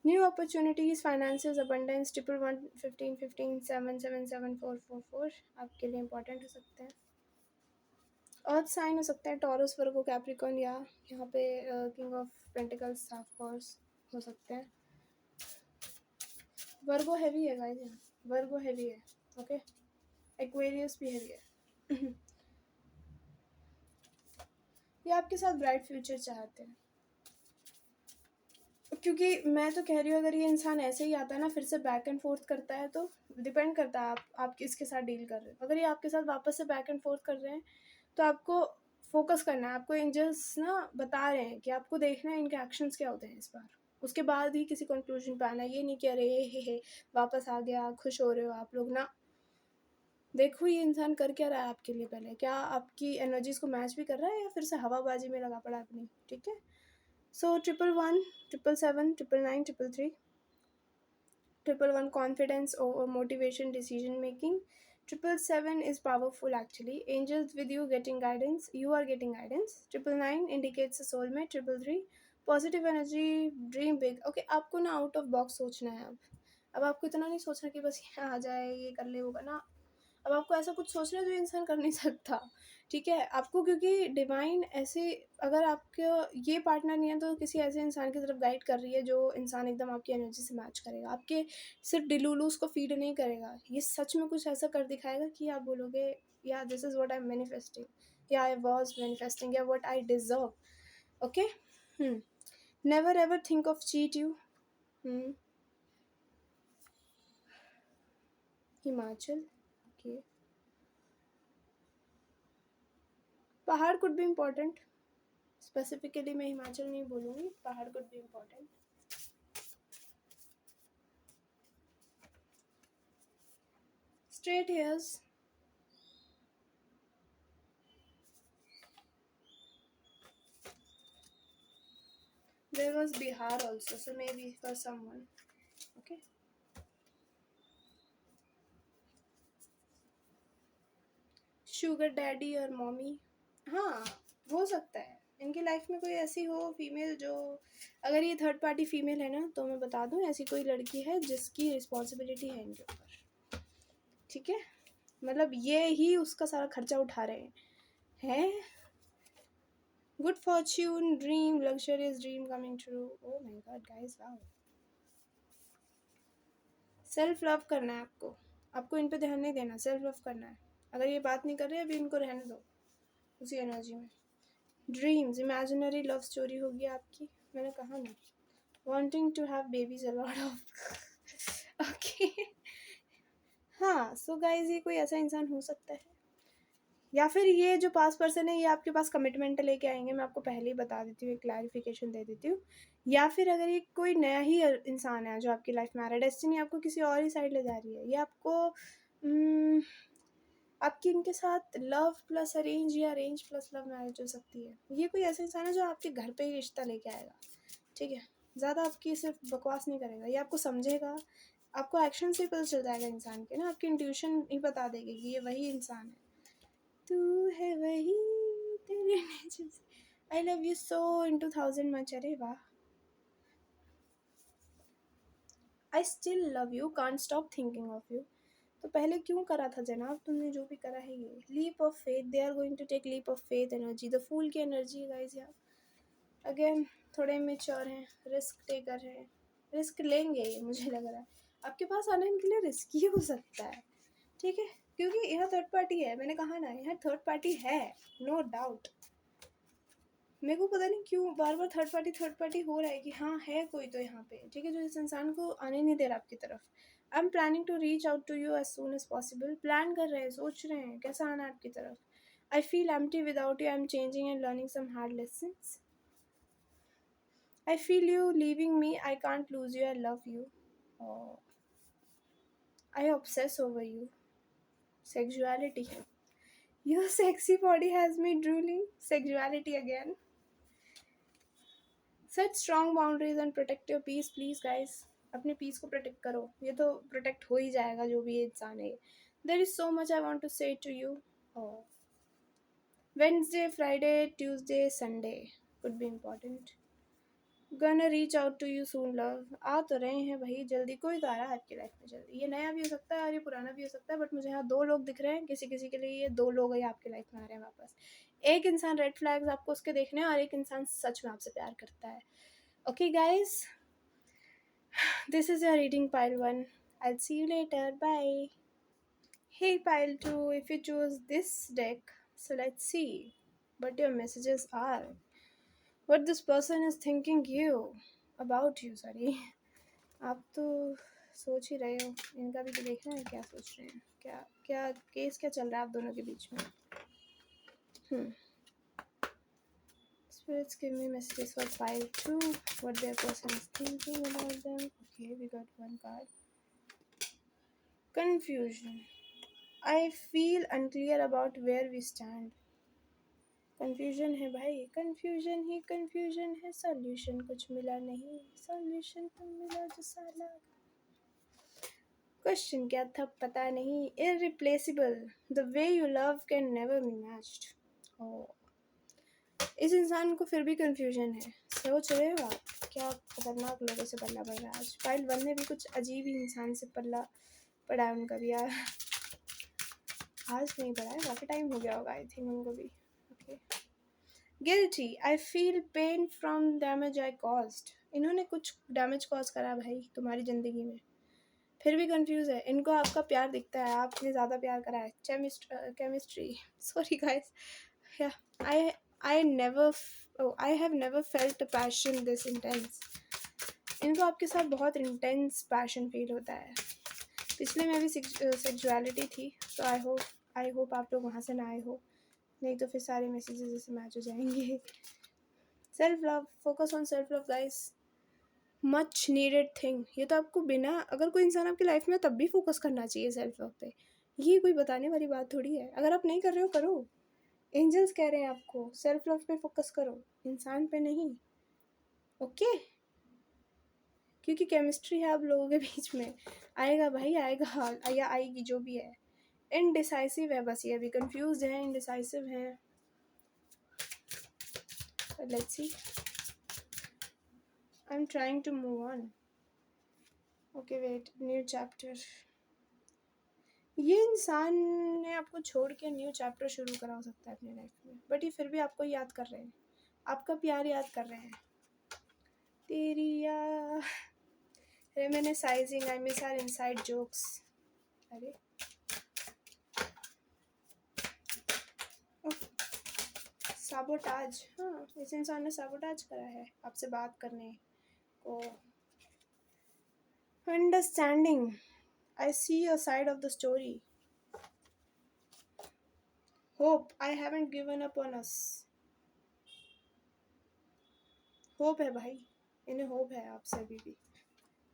S1: न्यू अपॉर्चुनिटीज़, फाइनेंसेस, अबंडेंस, 11151577774444 आपके लिए इंपॉर्टेंट हो सकते हैं। अर्थ साइन हो सकता है, टॉरस, वर्गो, कैप्रिकॉर्न, या यहाँ पे king of pentacles, of course हो सकते हैं। वर्गो हैवी है गाइस, वर्गो हैवी है, ओके। एक्वेरियस भी हैवी है। ये आपके साथ ब्राइट फ्यूचर चाहते हैं, क्योंकि मैं तो कह रही हूँ अगर ये इंसान ऐसे ही आता है ना, फिर से बैक एंड फोर्थ करता है, तो डिपेंड करता है आप किसके साथ डील कर रहे हो। अगर ये आपके साथ वापस से बैक एंड फोर्थ कर रहे हैं तो आपको फोकस करना है। आपको एंजल्स ना बता रहे हैं कि आपको देखना है इनके एक्शंस क्या होते हैं इस बार, उसके बाद ही किसी कंक्लूजन पे आना है। ये नहीं कह रहे हे वापस आ गया, खुश हो रहे हो आप लोग ना। देखो ये इंसान कर क्या रहा है आपके लिए, पहले क्या आपकी एनर्जीज को मैच भी कर रहा है या फिर से हवाबाजी में लगा पड़ा अपनी, ठीक है। So 111, 777, 999, 333, 111 confidence or motivation decision making. 777 is powerful actually. Angels with you getting guidance. You are getting guidance. 999 indicates a soulmate. 333 positive energy, dream big. Okay, आपको ना आउट ऑफ बॉक्स सोचना है। अब आपको इतना नहीं सोचना कि बस यहाँ आ जाए, ये कर ले, वो करना। अब आपको ऐसा कुछ सोचना है जो इंसान कर नहीं सकता, ठीक है। आपको क्योंकि डिवाइन ऐसे, अगर आपका ये पार्टनर नहीं है तो किसी ऐसे इंसान की तरफ गाइड कर रही है जो इंसान एकदम आपकी एनर्जी से मैच करेगा, आपके सिर्फ डिलूलूस को फीड नहीं करेगा, ये सच में कुछ ऐसा कर दिखाएगा कि आप बोलोगे या this is what I am manifesting, या आई वॉज मैनिफेस्टिंग, या what I deserve. Okay, never ever think of cheat you. Himachal, okay. पहाड़ कुड बी इम्पोर्टेंट, स्पेसिफिकली मैं हिमाचल नहीं बोलूँगी, पहाड़ could be important. Straight hairs, there was Bihar also, so maybe for someone, okay. Sugar daddy और mommy, हाँ हो सकता है इनकी लाइफ में कोई ऐसी हो फीमेल जो, अगर ये थर्ड पार्टी फीमेल है ना तो मैं बता दूं ऐसी कोई लड़की है जिसकी रिस्पॉन्सिबिलिटी है इनके ऊपर, ठीक है। मतलब ये ही उसका सारा खर्चा उठा रहे हैं। Good Fortune, dream, luxurious dream coming true. Oh my God guys, wow. Self love करना है आपको इन पे ध्यान नहीं देना, सेल्फ लव करना है। अगर ये बात नहीं कर रहे अभी इनको रहने दो उसी एनर्जी में। ड्रीम्स, इमेजिनरी लव स्टोरी होगी आपकी, मैंने कहा ना। Wanting to have babies a lot of, okay. हाँ सो गाइज ये कोई ऐसा इंसान हो सकता है, या फिर ये जो पास पर्सन है ये आपके पास कमिटमेंट लेके आएंगे। मैं आपको पहले ही बता देती हूँ, एक क्लैरिफिकेशन दे देती हूँ। या फिर अगर ये कोई नया ही इंसान है जो आपकी लाइफ में आ रहा है, डेस्टिनी आपको किसी और ही साइड ले जा रही है, ये आपको आपकी इनके साथ लव प्लस अरेंज या अरेंज प्लस लव मैरिज हो सकती है। ये कोई ऐसा इंसान है जो आपके घर पे ही रिश्ता लेके आएगा, ठीक है। ज़्यादा आपकी सिर्फ बकवास नहीं करेगा, ये आपको समझेगा। आपको एक्शन से पता चल जाएगा इंसान के ना, आपकी इंट्यूशन ही बता देगी कि ये वही इंसान है। तू है वही, तेरे नेचर से, I love you so in 2000 much, अरे वाह। I still love you, can't stop thinking of you. तो पहले क्यों करा था जनाब तुमने जो भी करा है ये। Leap of faith, they are going to take leap of faith energy, the fool की एनर्जी है गाइस यार। अगेन थोड़े मेच्योर हैं, रिस्क टेकर हैं, रिस्क लेंगे ये मुझे लग रहा है। आपके पास आना इनके लिए रिस्की हो सकता है, ठीक है, क्योंकि यहाँ थर्ड पार्टी है, मैंने कहा ना यहाँ थर्ड पार्टी है, नो डाउट। मेरे को पता नहीं क्यों बार बार थर्ड पार्टी हो रहा है कि हाँ है कोई तो यहाँ पे, ठीक है, जो इस इंसान को आने नहीं दे रहा आपकी तरफ। I am planning to reach out to you as soon as possible. Plan कर रहे हैं, सोच रहे हैं कैसा आना है आपकी तरफ। I feel empty without you, I am changing and learning some hard lessons. I feel you leaving me. I can't lose you. I love you. Oh, I obsess over you. Sexuality. Your sexy body has me drooling. Sexuality again. Set strong boundaries and protect your peace, please, guys. अपने piece को protect करो, ये तो protect हो ही जाएगा जो भी ये इंसान है। There is so much I want to say to you. Wednesday, Friday, Tuesday, Sunday could be important. Gonna reach out to you soon love. आ तो रहे हैं भाई, जल्दी कोई तो आ रहा है आपकी लाइफ में जल्दी। ये नया भी हो सकता है और ये पुराना भी हो सकता है, बट मुझे यहाँ दो लोग दिख रहे हैं, किसी किसी के लिए ये दो लोग ही आपकी लाइफ में आ रहे हैं वापस। एक इंसान रेड फ्लैग्स आपको उसके देखने हैं और एक इंसान सच में आपसे प्यार करता है। Okay guys, this is your reading pile 1। I see you later, bye. Hey pile 2, if you choose this deck, so let's see what your messages are, what this person is thinking you about you, sorry। आप तो सोच ही रहे हो, इनका भी तो देखना है क्या सोच रहे हैं, क्या क्या केस क्या चल रहा है आप दोनों के बीच में। Spirits give me messages for pile 2, what their person is thinking about them। Okay, we got one card। Confusion। I feel unclear about where we stand। Confusion है भाई, कंफ्यूजन ही कंफ्यूजन है, सॉल्यूशन कुछ मिला नहीं, सॉल्यूशन तुम मिला जो साला। क्वेश्चन क्या था पता नहीं। Irreplaceable, the way you love can never be matched. इस इंसान को फिर भी कंफ्यूजन है, सोच रहे हो आप क्या खतरनाक लोगों से पल्ला पड़ रहा है आज। पाइल 1 ने भी कुछ अजीब ही इंसान से पल्ला पड़ा है उनका भी यार। आज नहीं पड़ा है, काफ़ी टाइम हो गया होगा आई थिंक उनको भी। Okay. Guilty, I feel pain from damage I caused. इन्होंने कुछ डैमेज कॉज करा भाई तुम्हारी ज़िंदगी में, फिर भी कंफ्यूज है। इनको आपका प्यार दिखता है, आपने ज़्यादा प्यार करा है। Chemistry, sorry guys, I have never felt a passion this intense. इनको आपके साथ बहुत इंटेंस पैशन फील होता है। पिछले में भी सेक्सुअलिटी थी, तो आई होप आप लोग वहाँ से ना आए हो, नहीं तो फिर सारे मैसेजेस ऐसे मैच हो जाएंगे। Self love, focus on self love guys, much needed thing. ये तो आपको बिना, अगर कोई इंसान आपकी लाइफ में तब भी फोकस करना चाहिए सेल्फ लव पे, ये कोई बताने वाली बात थोड़ी है। अगर आप नहीं कर रहे हो करो, एंजल्स कह रहे हैं आपको सेल्फ लव पे फोकस करो, इंसान पे नहीं। ओके, क्योंकि केमिस्ट्री है आप लोगों के बीच में, आएगा भाई आएगा, या आएगी जो भी है। इनडिसाइसिव है बस, ये अभी कंफ्यूज है, इनडिसाइसिव है। Let's see, I am trying to move on. Okay wait, new chapter. ये इंसान ने आपको छोड़ के न्यू चैप्टर शुरू करा हो सकता है अपनी लाइफ में, बट ये फिर भी आपको याद कर रहे हैं, आपका प्यार याद कर रहे हैं। तेरी यार, reminiscing, I miss our inside jokes. अरे साबोटाज, हाँ इस इंसान ने साबोटाज करा है आपसे बात करने को। Understanding, I see your side of the story. Hope, I haven't given up on us. Hope है भाई, इन्हें होप है आपसे, अभी भी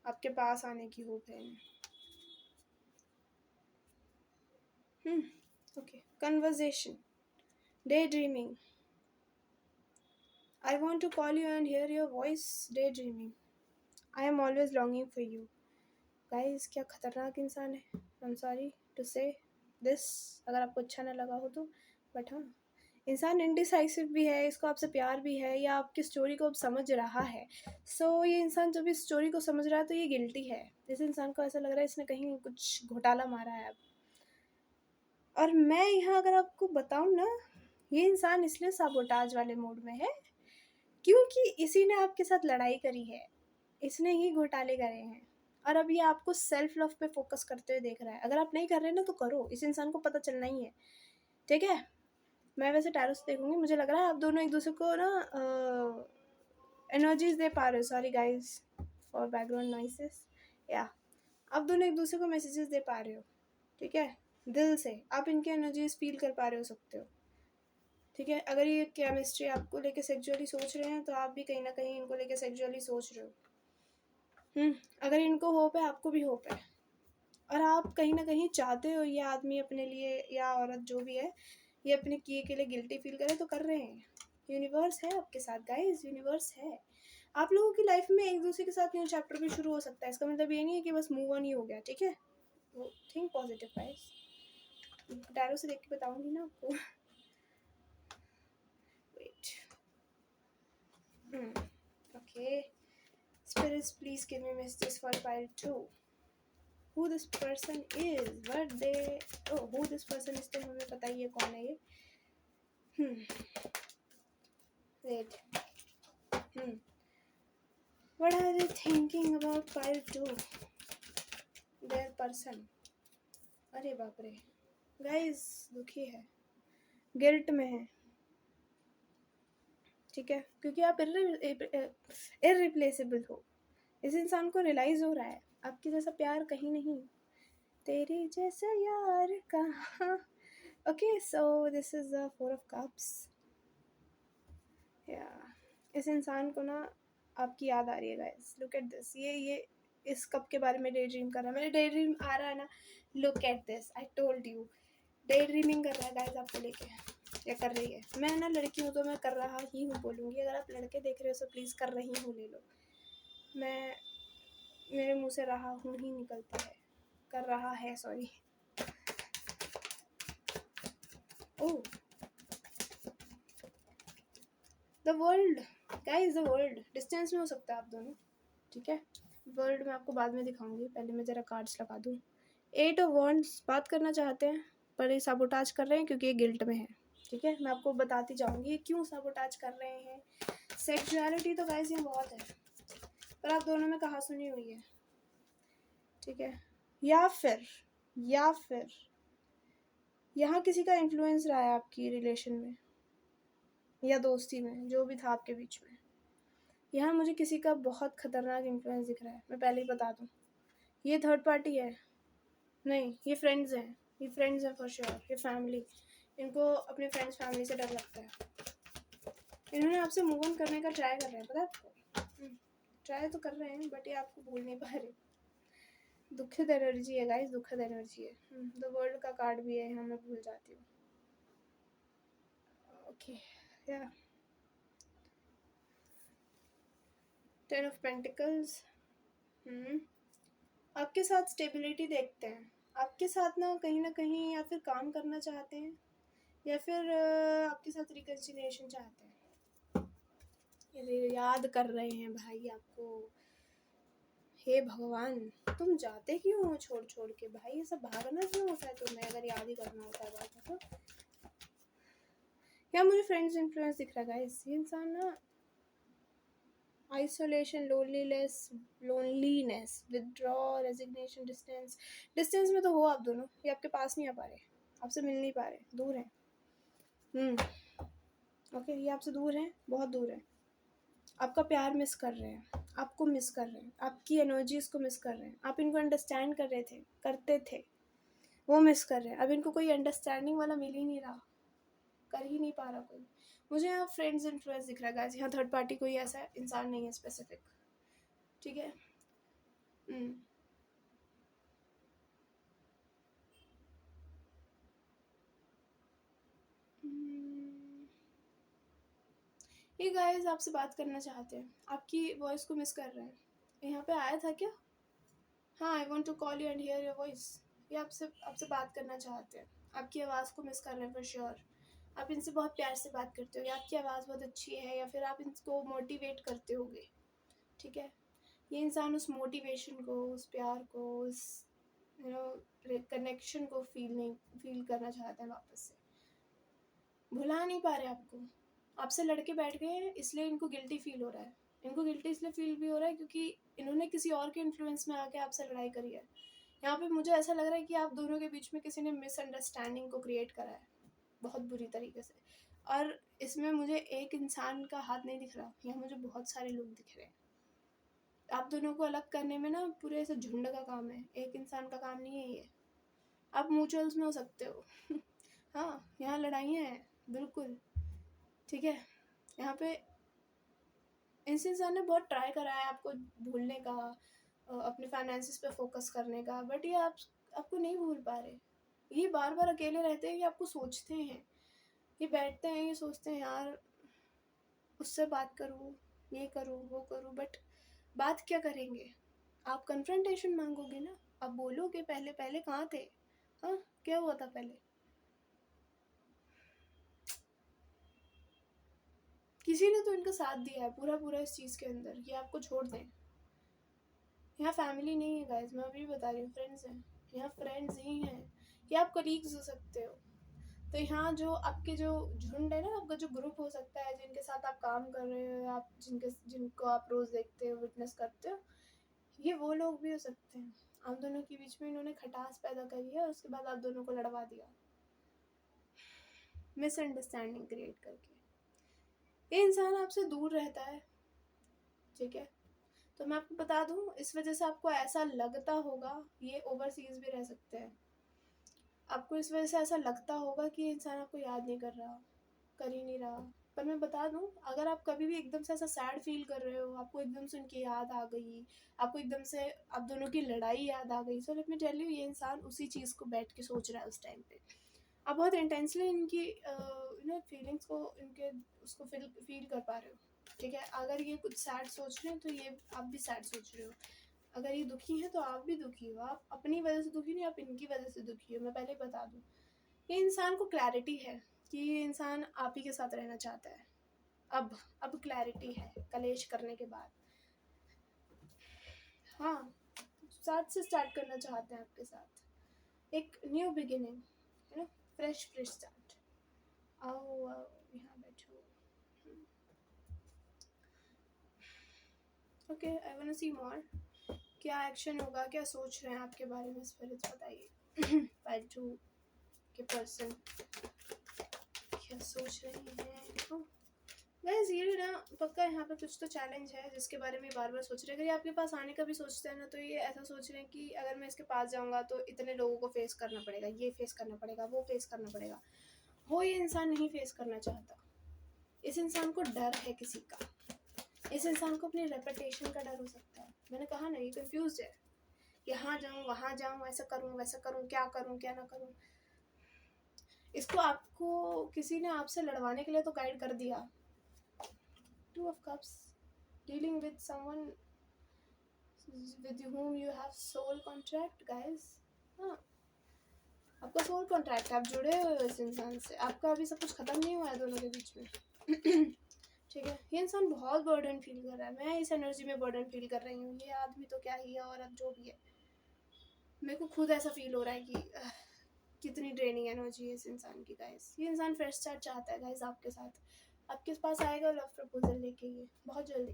S1: आपके पास आने की होप है इन्हें। Okay, conversation, day dreaming, I want to call you and hear your voice, daydreaming. I am always longing for you. Guys, क्या खतरनाक इंसान है। I'm sorry to say this, अगर आपको अच्छा ना लगा हो तो, बट हाँ इंसान इनडिसाइसिव भी है, इसको आपसे प्यार भी है, या आपकी स्टोरी को अब समझ रहा है। ये इंसान जब इस स्टोरी को समझ रहा है तो ये गिल्टी है। इस इंसान को ऐसा लग रहा है इसने कहीं कुछ घोटाला मारा है अब। और मैं यहाँ अगर आपको बताऊँ ना, ये इंसान इसलिए साबोटाज वाले मूड में है क्योंकि इसी ने आपके साथ लड़ाई करी है, इसने ही घोटाले करे हैं, और अब ये आपको सेल्फ लव पे फोकस करते हुए देख रहा है। अगर आप नहीं कर रहे ना तो करो, इस इंसान को पता चलना ही है, ठीक है। मैं वैसे टैरो से देखूंगी, मुझे लग रहा है आप दोनों एक दूसरे को ना एनर्जीज दे पा रहे हो। Sorry guys for background noises. या आप दोनों एक दूसरे को मैसेजेस दे पा रहे हो, ठीक है, दिल से आप इनकी एनर्जीज फील कर पा रहे हो सकते हो, ठीक है। अगर ये केमिस्ट्री आपको लेके सेक्सुअली सोच रहे हैं तो आप भी कहीं ना कहीं इनको लेके सेक्सुअली सोच रहे हो। अगर इनको होप है, आपको भी होप है, और आप कहीं ना कहीं चाहते हो ये आदमी अपने लिए या औरत जो भी है ये अपने किए के लिए गिल्टी फील करे, तो कर रहे हैं। यूनिवर्स है आपके साथ गाइस, यूनिवर्स है। आप लोगों की लाइफ में एक दूसरे के साथ न्यू चैप्टर भी शुरू हो सकता है। इसका मतलब ये नहीं है कि बस मूव ऑन ही हो गया, ठीक है। तो थिंक पॉजिटिव गाइस। टैरो से देख के बताऊंगी ना आपको। Wait, okay, spirits please give me messages for pile 2. Who this person is, what they, oh who this person is, तो हमें पता ही है कौन है ये। wait, what are they thinking about pile 2, their person। अरे बाप रे गाइस, दुखी है, गिल्ट में है, ठीक है, क्योंकि आप इररिप्लेसेबल हो। इस इंसान को रियलाइज हो रहा है आपके जैसा प्यार कहीं नहीं, तेरे जैसा यार कहाँ। Okay, so this is the 4 of cups. या इस इंसान को ना आपकी याद आ रही है गाइस, लुक एट दिस। ये इस कप के बारे में डे ड्रीम कर रहा है, मेरे डे ड्रीम आ रहा है ना। Look at this, I told you, day dreaming कर रहा है गाइस आपको लेके, या कर रही है। मैं ना लड़की हूँ तो मैं कर रहा ही हूँ बोलूँगी, अगर आप लड़के देख रहे हो तो प्लीज़ कर रही हूँ ले लो। मैं, मेरे मुंह से रहा हूँ ही निकलता है, कर रहा है, sorry. Oh, the world guys, the world distance में हो सकता है आप दोनों, ठीक है। वर्ल्ड मैं आपको बाद में दिखाऊंगी, पहले मैं ज़रा कार्ड्स लगा दूँ। 8 ऑफ वॉन्ड्स, बात करना चाहते हैं पर ये साबोटाज कर रहे हैं क्योंकि ये गिल्ट में है, ठीक है। मैं आपको बताती जाऊँगी क्यों साबोटाज कर रहे हैं। सेक्सुअलिटी तो गाइस ये बहुत है, पर आप दोनों में कहाँ सुनी हुई है, ठीक है। या फिर यहाँ किसी का इन्फ्लुएंस रहा है आपकी रिलेशन में या दोस्ती में, जो भी था आपके बीच में। यहाँ मुझे किसी का बहुत खतरनाक इन्फ्लुएंस दिख रहा है, मैं पहले ही बता दूँ। ये थर्ड पार्टी है, नहीं ये फ्रेंड्स हैं, ये फ्रेंड्स हैं फॉर श्योर, ये फैमिली, इनको अपने फ्रेंड्स फैमिली से डर लगता है। इन्होंने आपसे मूव ऑन करने का ट्राई कर रहे हैं, पता है आपको, ट्राई तो कर रहे हैं बट ये आपको भूल नहीं पा रहे। दुखद एनर्जी है गाइस, दुखद एनर्जी है। द वर्ल्ड का कार्ड भी है यहाँ, मैं भूल जाती हूँ। ओके, या 10 ऑफ पेंटिकल्स। आपके साथ स्टेबिलिटी देखते हैं, आपके साथ ना कहीं या फिर काम करना चाहते हैं, या फिर आपके साथ रिकन्सिलिएशन चाहते हैं, याद कर रहे हैं भाई आपको। हे भगवान, तुम जाते क्यों हो छोड़ छोड़ के भाई, ये सब भागना क्यों होता है तुम्हें, अगर याद ही करना होता है बात तो। या मुझे फ्रेंड्स इन्फ्लुएंस दिख रहा है गाइस, ये इंसान ना isolation, loneliness, withdraw, resignation, distance में तो हो आप दोनों, ये आपके पास नहीं आ पा रहे, आपसे मिल नहीं पा रहे, दूर हैं। ओके, ये आपसे दूर हैं, बहुत दूर हैं, आपका प्यार मिस कर रहे हैं, आपको मिस कर रहे हैं, आपकी एनर्जीज को मिस कर रहे हैं। आप इनको अंडरस्टैंड करते थे, वो मिस कर रहे हैं। अब इनको कोई अंडरस्टैंडिंग वाला मिल ही नहीं रहा, कर ही नहीं पा रहा कोई। मुझे यहाँ फ्रेंड्स इन्फ्लुएंस दिख रहा है गाइस, यहाँ थर्ड पार्टी कोई ऐसा इंसान नहीं है स्पेसिफिक, ठीक है। ये गाइस आपसे बात करना चाहते हैं, आपकी वॉइस को मिस कर रहे हैं। यहाँ पे आया था क्या, हाँ, I want to call you and hear your voice. ये आपसे आपसे बात करना चाहते हैं, आपकी आवाज़ को मिस कर रहे हैं फॉर श्योर। आप इनसे बहुत प्यार से बात करते हो, या आपकी आवाज़ बहुत अच्छी है, या फिर आप इनको मोटिवेट करते होगे, ठीक है। ये इंसान उस मोटिवेशन को, उस प्यार को, उस कनेक्शन को फील करना चाहता है वापस से, भुला नहीं पा रहे आपको। आपसे लड़के बैठ गए हैं इसलिए इनको गिल्टी फील हो रहा है। इनको गिल्टी इसलिए फील भी हो रहा है क्योंकि इन्होंने किसी और के इन्फ्लुएंस में आके आपसे लड़ाई करी है। यहाँ पे मुझे ऐसा लग रहा है कि आप दोनों के बीच में किसी ने मिसअंडरस्टैंडिंग को क्रिएट करा है बहुत बुरी तरीके से। और इसमें मुझे एक इंसान का हाथ नहीं दिख रहा, यहाँ मुझे बहुत सारे लोग दिख रहे हैं। आप दोनों को अलग करने में ना पूरे ऐसे झुंड का काम है, एक इंसान का काम नहीं है ये। आप म्यूचुअल्स में हो सकते हो हाँ, यहाँ लड़ाइयाँ हैं बिल्कुल, ठीक है। यहाँ पे इस इंसान ने बहुत ट्राई करा है आपको भूलने का, अपने फाइनेंसिस पे फोकस करने का, बट ये आपको नहीं भूल पा रहे। ये बार बार अकेले रहते हैं, ये आपको सोचते हैं, ये बैठते हैं, ये सोचते हैं यार उससे बात करूँ, ये करूँ वो करूँ, बट बात क्या करेंगे। आप कन्फ्रंटेशन मांगोगे ना, आप बोलोगे पहले पहले कहाँ थे, हाँ क्या हुआ था पहले। किसी ने तो इनका साथ दिया है पूरा पूरा इस चीज़ के अंदर, ये आपको छोड़ दें। यहाँ फैमिली नहीं है गाइस, मैं अभी बता रही हूँ, फ्रेंड्स हैं, यहाँ फ्रेंड्स ही हैं, या आप कलीग्स हो सकते हो। तो यहाँ जो आपके जो झुंड है ना, आपका जो ग्रुप हो सकता है जिनके साथ आप काम कर रहे हो, आप जिनको आप रोज़ देखते हो, विटनेस करते हो, ये वो लोग भी हो सकते हैं। आप दोनों के बीच में इन्होंने खटास पैदा करी है और उसके बाद आप दोनों को लड़वा दिया मिसअंडरस्टैंडिंग क्रिएट करके। ये इंसान आपसे दूर रहता है, ठीक है। तो मैं आपको बता दूं, इस वजह से आपको ऐसा लगता होगा, ये ओवरसीज भी रह सकते हैं, आपको इस वजह से ऐसा लगता होगा कि ये इंसान आपको याद नहीं कर रहा, कर ही नहीं रहा। पर मैं बता दूं, अगर आप कभी भी एकदम से ऐसा सैड फील कर रहे हो, आपको एकदम से उनकी याद आ गई, आपको एकदम से आप दोनों की लड़ाई याद आ गई, so let me tell you, ये इंसान उसी चीज़ को बैठ के सोच रहा है उस टाइम पे। आप बहुत इंटेंसली इनकी फीलिंग्स को, इनके उसको फील कर पा रहे हो, ठीक है। अगर ये कुछ सैड सोच रहे हैं तो ये आप भी सैड सोच रहे हो, अगर ये दुखी है तो आप भी दुखी हो। आप अपनी वजह से दुखी नहीं, आप इनकी वजह से दुखी हो। मैं पहले बता दूं, ये इंसान को क्लैरिटी है कि ये इंसान आप ही के साथ रहना चाहता है। अब क्लैरिटी है कलेश करने के बाद, हाँ, साथ से स्टार्ट करना चाहते हैं आपके साथ, एक new beginning, you know, fresh start. आओ आओ यहाँ बैठो। ओके, आई वांट टू सी मोर। क्या एक्शन होगा, क्या सोच रहे हैं आपके बारे में स्पिरिट्स, बताइए पार्ट 2 के पर्सन क्या सोच रहे हैं। गाइस ये ना पक्का यहाँ पे कुछ तो चैलेंज है जिसके बारे में बार बार सोच रहे हैं। अगर ये आपके पास आने का भी सोचते हैं ना, तो ये ऐसा सोच रहे हैं कि अगर मैं इसके पास जाऊँगा तो इतने लोगों को फेस करना पड़ेगा, ये फेस करना पड़ेगा, वो फेस करना पड़ेगा। वो ये इंसान नहीं फेस करना चाहता। इस इंसान को डर है किसी का, इस इंसान को अपनी रेपुटेशन का डर हो सकता है। मैंने कहा ना, ये कंफ्यूज है, यहाँ जाऊँ वहाँ जाऊँ, ऐसा करूँ वैसा करूँ, क्या ना करूँ। इसको आपको किसी ने आपसे लड़वाने के लिए तो गाइड कर दिया। 2 of Cups, dealing with someone with whom you have soul contract, guys. हाँ, आपका सोल कॉन्ट्रैक्ट है, आप जुड़े हुए हो इस इंसान से, आपका अभी सब कुछ खत्म नहीं हुआ है दोनों के बीच में ठीक है। ये इंसान बहुत बर्डन फील कर रहा है, मैं इस एनर्जी में बर्डन फील कर रही हूँ। ये आदमी तो क्या ही है, और अब जो भी है, मेरे को खुद ऐसा फील हो रहा है कि कितनी ड्रेनिंग एनर्जी है इस इंसान की। गाइस ये इंसान फ्रेश स्टार्ट चाहता है गाइस आपके साथ, आपके पास आएगा लव प्रपोजल लेके, ये बहुत जल्दी,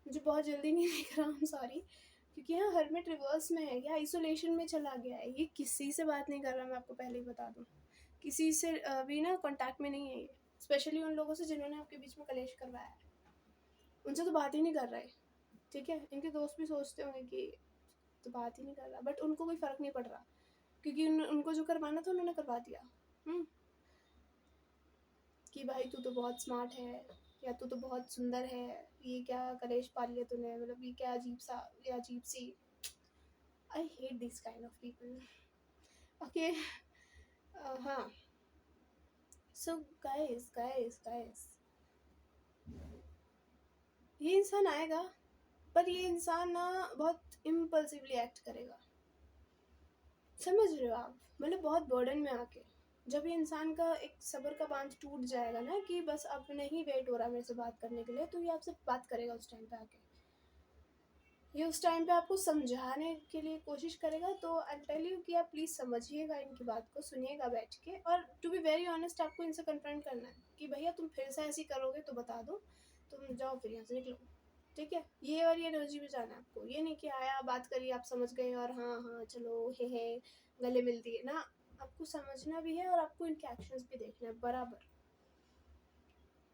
S1: मुझे बहुत जल्दी नहीं दिख रहा, I'm सॉरी, क्योंकि यहाँ हरमिट रिवर्स में है, या आइसोलेशन में चला गया है। ये किसी से बात नहीं कर रहा, मैं आपको पहले ही बता दूँ, किसी से भी ना कांटेक्ट में नहीं है ये, स्पेशली उन लोगों से जिन्होंने आपके बीच में कलेश करवाया है, उनसे तो बात ही नहीं कर रहा है, ठीक है। इनके दोस्त भी सोचते होंगे कि तो बात ही नहीं कर रहा, बट उनको कोई फ़र्क नहीं पड़ रहा, क्योंकि उनको जो करवाना था उन्होंने करवा दिया। कि भाई तू तो बहुत स्मार्ट है, या तू तो बहुत सुंदर है, ये क्या कलेश पाल लिया तूने, मतलब ये क्या अजीब सी। I hate this kind of people, okay. हाँ, सो गाइस ये इंसान आएगा, पर ये इंसान ना बहुत इम्पल्सिवली एक्ट करेगा, समझ रहे हो आप, मतलब बहुत बर्डन में आके। जब ये इंसान का एक सब्र का बांध टूट जाएगा ना, कि बस अब नहीं वेट हो रहा मेरे से बात करने के लिए, तो ये आपसे बात करेगा उस टाइम पे आके। ये उस टाइम पे आपको समझाने के लिए कोशिश करेगा, तो आई टेल यू कि आप प्लीज़ समझिएगा इनकी बात को, सुनिएगा बैठ के, और टू बी वेरी ऑनेस्ट आपको इनसे कन्फ्रंट करना है कि भैया तुम फिर से ऐसे करोगे तो बता दो, तुम जाओ फिर यहाँ से निकलो, ठीक है। ये वाली एनर्जी में जाना है आपको, ये नहीं कि आया बात करी आप समझ गए और हाँ हाँ चलो हे गले मिल दिए ना। आपको समझना भी है और आपको इनके एक्शंस भी देखना है बराबर।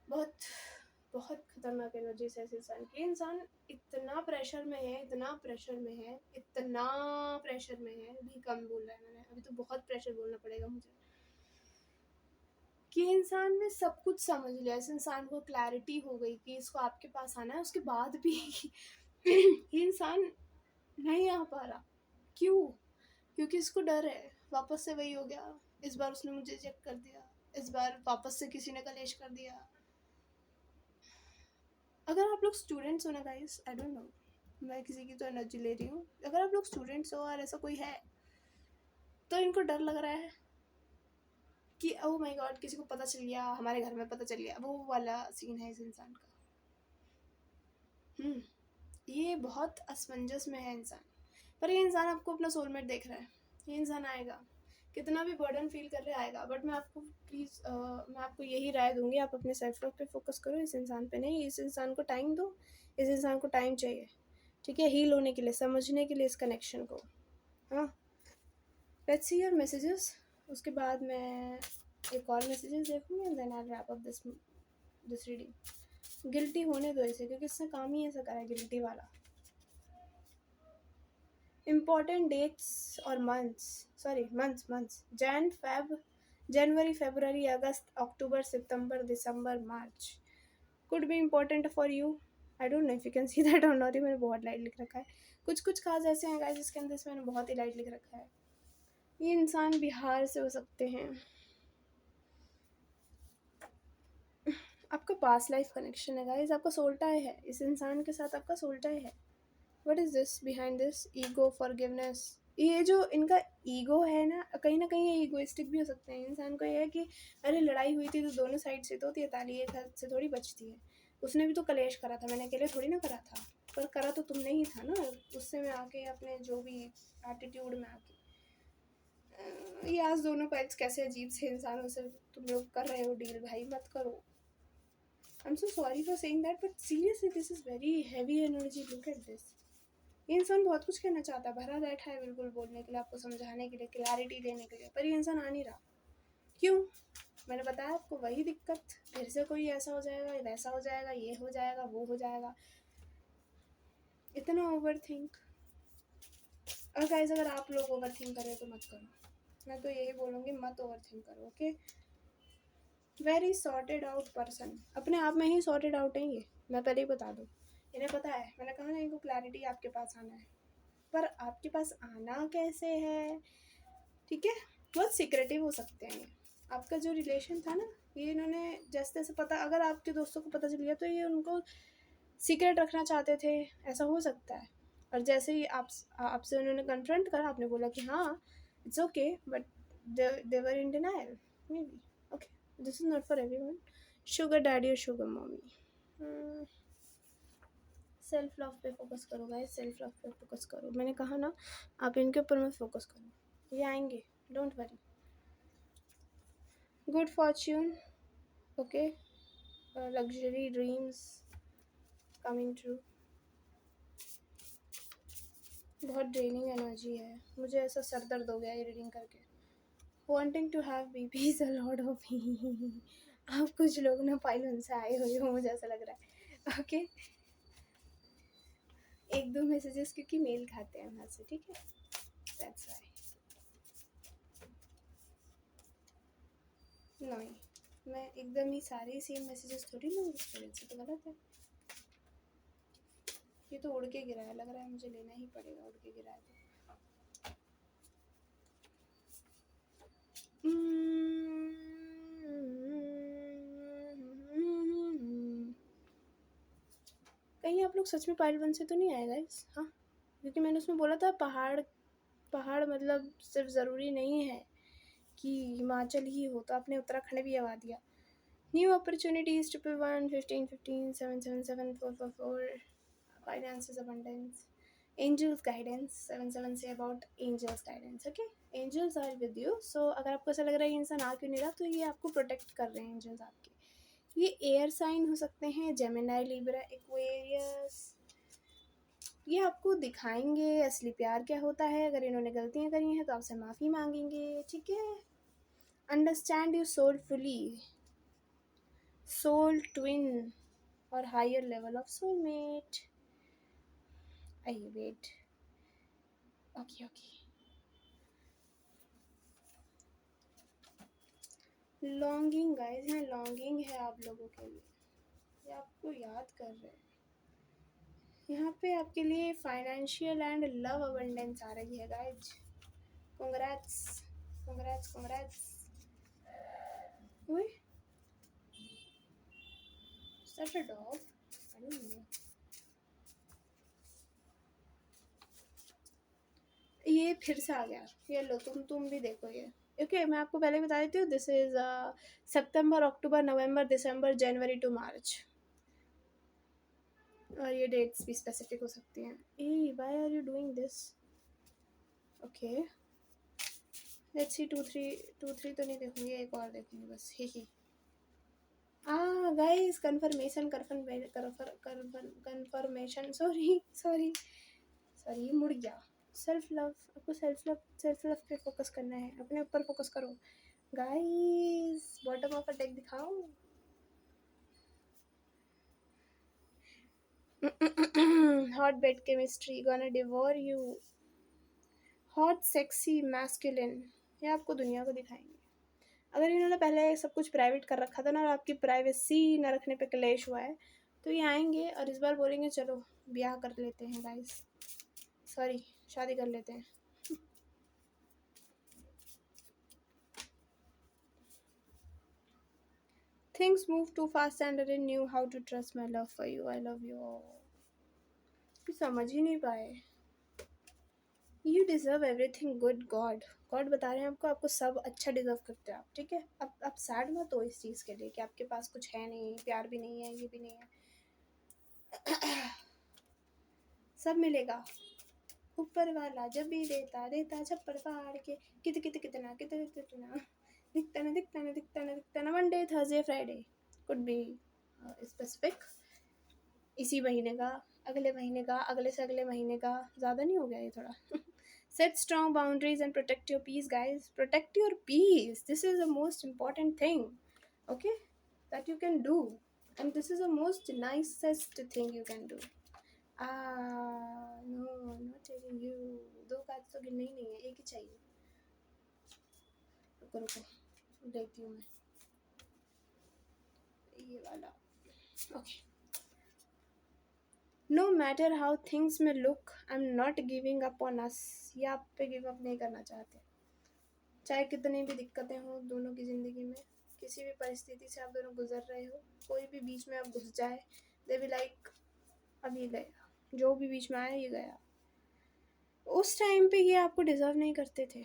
S1: बहुत बहुत खतरनाक एनर्जी है इस इंसान की। इंसान इतना प्रेशर में है, इतना प्रेशर में है, इतना प्रेशर में है, भी कम बोल रहा है मैंने, अभी तो बहुत प्रेशर बोलना पड़ेगा मुझे, कि इंसान ने सब कुछ समझ लिया। इस इंसान को क्लैरिटी हो गई कि इसको आपके पास आना है, उसके बाद भी ये इंसान नहीं आ पा रहा। क्यों? क्योंकि इसको डर है वापस से वही हो गया, इस बार उसने मुझे रिजेक्ट कर दिया, इस बार वापस से किसी ने कलेश कर दिया। अगर आप लोग स्टूडेंट्स हो ना गाइस, आई डोंट नो, मैं किसी की तो एनर्जी ले रही हूँ, अगर आप लोग स्टूडेंट्स हो और ऐसा कोई है तो इनको डर लग रहा है कि ओह माय गॉड किसी को पता चल गया, हमारे घर में पता चल गया, वो वाला सीन है इस इंसान का। ये बहुत असमंजस में है इंसान, पर ये इंसान आपको अपना सोलमेट देख रहा है। ये इंसान आएगा, कितना भी बर्डन फील कर रहे आएगा, बट मैं आपको प्लीज़ मैं आपको यही राय दूंगी, आप अपने सेल्फ लव पे फोकस करो, इस इंसान पे नहीं। इस इंसान को टाइम दो, इस इंसान को टाइम चाहिए, ठीक है, हील होने के लिए, समझने के लिए इस कनेक्शन को। हाँ, लेट्स सी योर मैसेजेस, उसके बाद मैं एक और मैसेजेस देखूँगी and then I wrap up this reading. Guilty होने दो इसे, क्योंकि इसने काम ही ऐसा करा है गिल्टी वाला। Important dates or months, sorry, months, January, February, August, October, September, December, March could be important for you. I don't know if you can see that or not, ये मैंने बहुत लाइट लिख रखा है। कुछ कुछ खास ऐसे हैं गाइस जिसके अंदर इसमें मैंने बहुत ही लाइट लिख रखा है। ये इंसान बिहार से हो सकते हैं, आपका पास्ट लाइफ कनेक्शन है गाइस, आपका सोल टाई है इस इंसान के साथ, आपका सोल टाई है। What is this behind this? Ego, forgiveness. ये जो इनका ईगो है ना कहीं ये ईगोइस्टिक भी हो सकते हैं। इंसान को ये है कि अरे लड़ाई हुई थी तो दोनों साइड से तो होती है, ताली एक हाथ से थोड़ी बचती है। उसने भी तो कलेश करा था, मैंने अकेले थोड़ी ना करा था, पर करा तो तुमने ही था ना, उससे मैं आके अपने जो भी एटीट्यूड में आके। ये आज दोनों पैच कैसे अजीब से इंसानों से तुम लोग कर रहे हो डील, भाई मत करो। I'm so sorry for saying that, but seriously this is very heavy energy. Look at this. ये इंसान बहुत कुछ कहना चाहता है, भरा बैठा है बिल्कुल बोलने के लिए, आपको समझाने के लिए, क्लैरिटी देने के लिए, पर ये इंसान आ नहीं रहा। क्यों? मैंने बताया आपको वही दिक्कत, फिर से कोई ऐसा हो जाएगा, वैसा हो जाएगा, ये हो जाएगा, वो हो जाएगा, इतना ओवर थिंक। और गाइस अगर आप लोग ओवर थिंक करें तो मत करो, मैं तो यही बोलूँगी, मत ओवर थिंक करो, okay. Very sorted out person, अपने आप में ही सॉर्टेड आउट है ये, मैं पहले ही बता दूँ। इन्हें पता है, मैंने कहा ना इनको क्लैरिटी आपके पास आना है, पर आपके पास आना कैसे है, ठीक है। बहुत सिक्रेटिव हो सकते हैं ये। आपका जो रिलेशन था ना, ये इन्होंने जैसे तैसे पता, अगर आपके दोस्तों को पता चल गया तो ये उनको सीक्रेट रखना चाहते थे, ऐसा हो सकता है। और जैसे ही आपसे उन्होंने कन्फ्रंट करा, आपने बोला कि हाँ it's okay, but they were in denial may be. Okay, this is not for everyone. Sugar daddy और शुगर मम्मी। सेल्फ लव पे फोकस करो गाइस, सेल्फ लव पे फोकस करो, मैंने कहा ना, आप इनके ऊपर मत फोकस करो, ये आएंगे, don't worry. Good Fortune, okay, luxury dreams coming true. बहुत ड्रेनिंग एनर्जी है, मुझे ऐसा सर दर्द हो गया ये रीडिंग करके। Wanting to have babies a lot of आप कुछ लोग ना पाइलन से आए हुए हो, मुझे ऐसा लग रहा है, ओके। एक दो मैसेजेस क्योंकि मेल खाते हैं वहाँ से, ठीक है, दैट्स व्हाई। नहीं, मैं एकदम ही सारे सेम मैसेजेस थोड़ी लूँगी, से तो गलत है। ये तो उड़ के गिरा है, लग रहा है मुझे लेना ही पड़ेगा, उड़ के गिरा है तो। कहीं आप लोग सच में पाइल 1 से तो नहीं आए गाइस? हाँ, क्योंकि मैंने उसमें बोला था पहाड़ मतलब सिर्फ ज़रूरी नहीं है कि हिमाचल ही हो, तो आपने उत्तराखंड भी आवा दिया। New opportunities 111 15 15 777 444, finances abundance, angels guidance 7 7 say about angels guidance. Okay, angels are with you. So अगर आपको ऐसा लग रहा है ये इंसान आ क्यों नहीं रहा, तो ये आपको प्रोटेक्ट कर रहे हैं एंजल्स आपके. ये एयर साइन हो सकते हैं, जेमिनाई, लिब्रा, एक्वेरियस. ये आपको दिखाएंगे असली प्यार क्या होता है. अगर इन्होंने गलतियाँ करी हैं तो आपसे माफ़ी मांगेंगे, ठीक है. Understand your soul fully. Soul twin और higher level of soulmate. I wait. Okay okay. Longing guys, यहाँ लॉन्गिंग है आप लोगों के लिए. ये आपको याद कर रहे हैं. यहाँ पे आपके लिए फाइनेंशियल एंड लव अबंडेंस आ रही है guys. congrats congrats congrats. Wait, is that a dog? I don't know. ये फिर से आ गया. ये लो, तुम भी देखो ये. ओके, मैं आपको पहले बता देती हूँ. This is September, October, November, December, January to March. और ये डेट्स भी स्पेसिफिक हो सकती हैं. Ah why are you doing this? Okay, let's see. 2 3 तो नहीं देखूंगी, एक और देखूंगी बस. Hi guys, confirmation confirmation. Sorry sorry sorry, मुड़ गया. Self love. आपको सेल्फ लव पे फोकस करना है. अपने ऊपर फोकस करो guys. Bottom of a deck दिखाओ. Hot bed chemistry gonna devour you. Hot sexy masculine. ये आपको दुनिया को दिखाएंगे. अगर इन्होंने पहले सब कुछ प्राइवेट कर रखा था ना, और आपकी प्राइवेसी न रखने पे क्लेश हुआ है, तो ये आएंगे और इस बार बोलेंगे चलो ब्याह कर लेते हैं गाइस. सॉरी, शादी कर लेते हैं. Things move too fast and I didn't knew how to trust my love for you. I love you all. समझ ही नहीं पाए. You deserve everything good. God बता रहे हैं आपको. आपको सब अच्छा डिजर्व करते हो आप, ठीक है. अब आप सैड मत हो इस चीज़ के लिए कि आपके पास कुछ है नहीं, प्यार भी नहीं है, ये भी नहीं है. सब मिलेगा. ऊपर वाला जब भी देता देता छप्पर फाड़ के. कितना दिखता ना दिखता ना दिखता ना दिखता ना. Monday, Thursday, Friday. Could be specific. इसी महीने का, अगले महीने का, अगले से अगले महीने का. ज़्यादा नहीं हो गया ये थोड़ा? Set strong boundaries and protect your peace, guys. Protect your peace. This is the most important thing, okay, that you can do. And this is the most nicest thing you can do. No, not telling you. 2 card तो गिनने ही नहीं है, एक ही चाहिए. रुको रुको, देखती हूँ मैं ये वाला. Okay. No matter how things may look, I'm not giving up on us. ये आप पे गिव अप नहीं करना चाहते. चाहे कितनी भी दिक्कतें हों दोनों की ज़िंदगी में, किसी भी परिस्थिति से आप दोनों गुजर रहे हो, कोई भी बीच में आप घुस जाए, दे बी लाइक अब ये गया. जो भी बीच में आया ये गया. उस टाइम पे ये आपको डिज़र्व नहीं करते थे.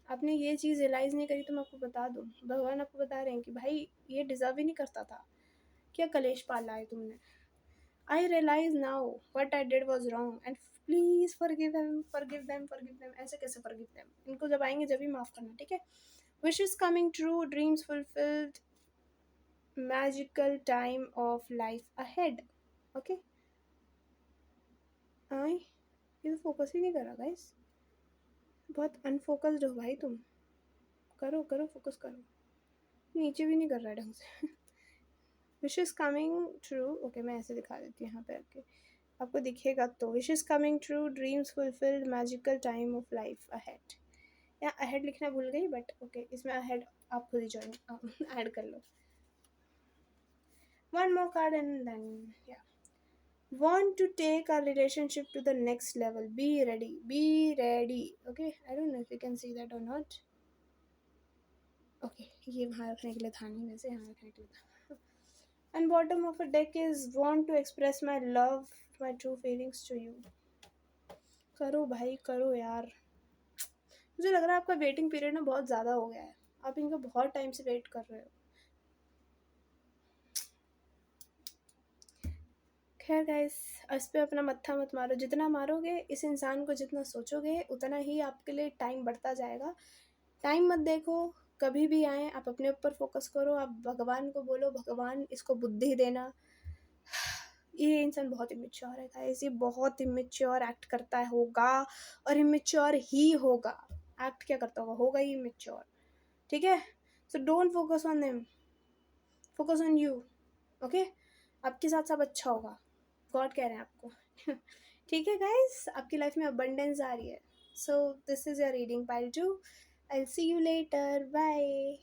S1: आपने ये चीज़ रियलाइज़ नहीं करी तो मैं आपको बता दूँ, भगवान आपको बता रहे हैं कि भाई ये डिज़र्व ही नहीं करता था. क्या कलेश पाला है तुमने. I realize now what I did was wrong and please forgive them. ऐसे कैसे forgive them? इनको जब आएंगे जब ही माफ़ करना, ठीक है. Wishes coming true, dreams fulfilled, magical time of life ahead. Okay? आई ये तो फोकस ही नहीं कर रहा गाइस. बहुत अनफोकस्ड हो भाई तुम. करो फोकस करो. नीचे भी नहीं कर रहा है ढंग से. Wishes coming true. ओके, मैं ऐसे दिखा देती हूँ यहाँ पे आके, आपको दिखेगा तो. Wishes coming true, dreams fulfilled, magical time of life ahead. यहाँ अहेड लिखना भूल गई, बट ओके, इसमें अहेड आप खुद ही ज्वाइन ऐड कर लो. One more card and then yeah. Want to take our relationship to the next level. Be ready. Okay, I don't know if you can see that or not. Okay, ये वहाँ रखने के लिए था नहीं, वैसे यहाँ रखने के लिए था. And bottom of a deck is want to express my love, my true feelings to you. करो भाई, करो यार. मुझे लग रहा है आपका वेटिंग पीरियड ना बहुत ज़्यादा हो गया है. आप इनका बहुत टाइम से वेट कर रहे हो. खैर गाइस, इस पे अपना मत्था मत मारो। जितना मारोगे इस इंसान को, जितना सोचोगे, उतना ही आपके लिए टाइम बढ़ता जाएगा। टाइम मत देखो, कभी भी आए आप अपने ऊपर फोकस करो। आप भगवान को बोलो, भगवान इसको बुद्धि देना। ये इंसान बहुत इमेच्योर है गाइस, ये बहुत इमेच्योर एक्ट करता है, होगा, और इमेच्योर ही होगा। एक्ट क्या करता होगा ही इमेच्योर। ठीक है, so don't focus on them, focus on you. Okay, आपके साथ सब अच्छा होगा, गॉड कह रहे हैं आपको। ठीक है गाइस, आपकी लाइफ में अबंडेंस आ रही है। So this is your reading pile 2। I will see you later, bye.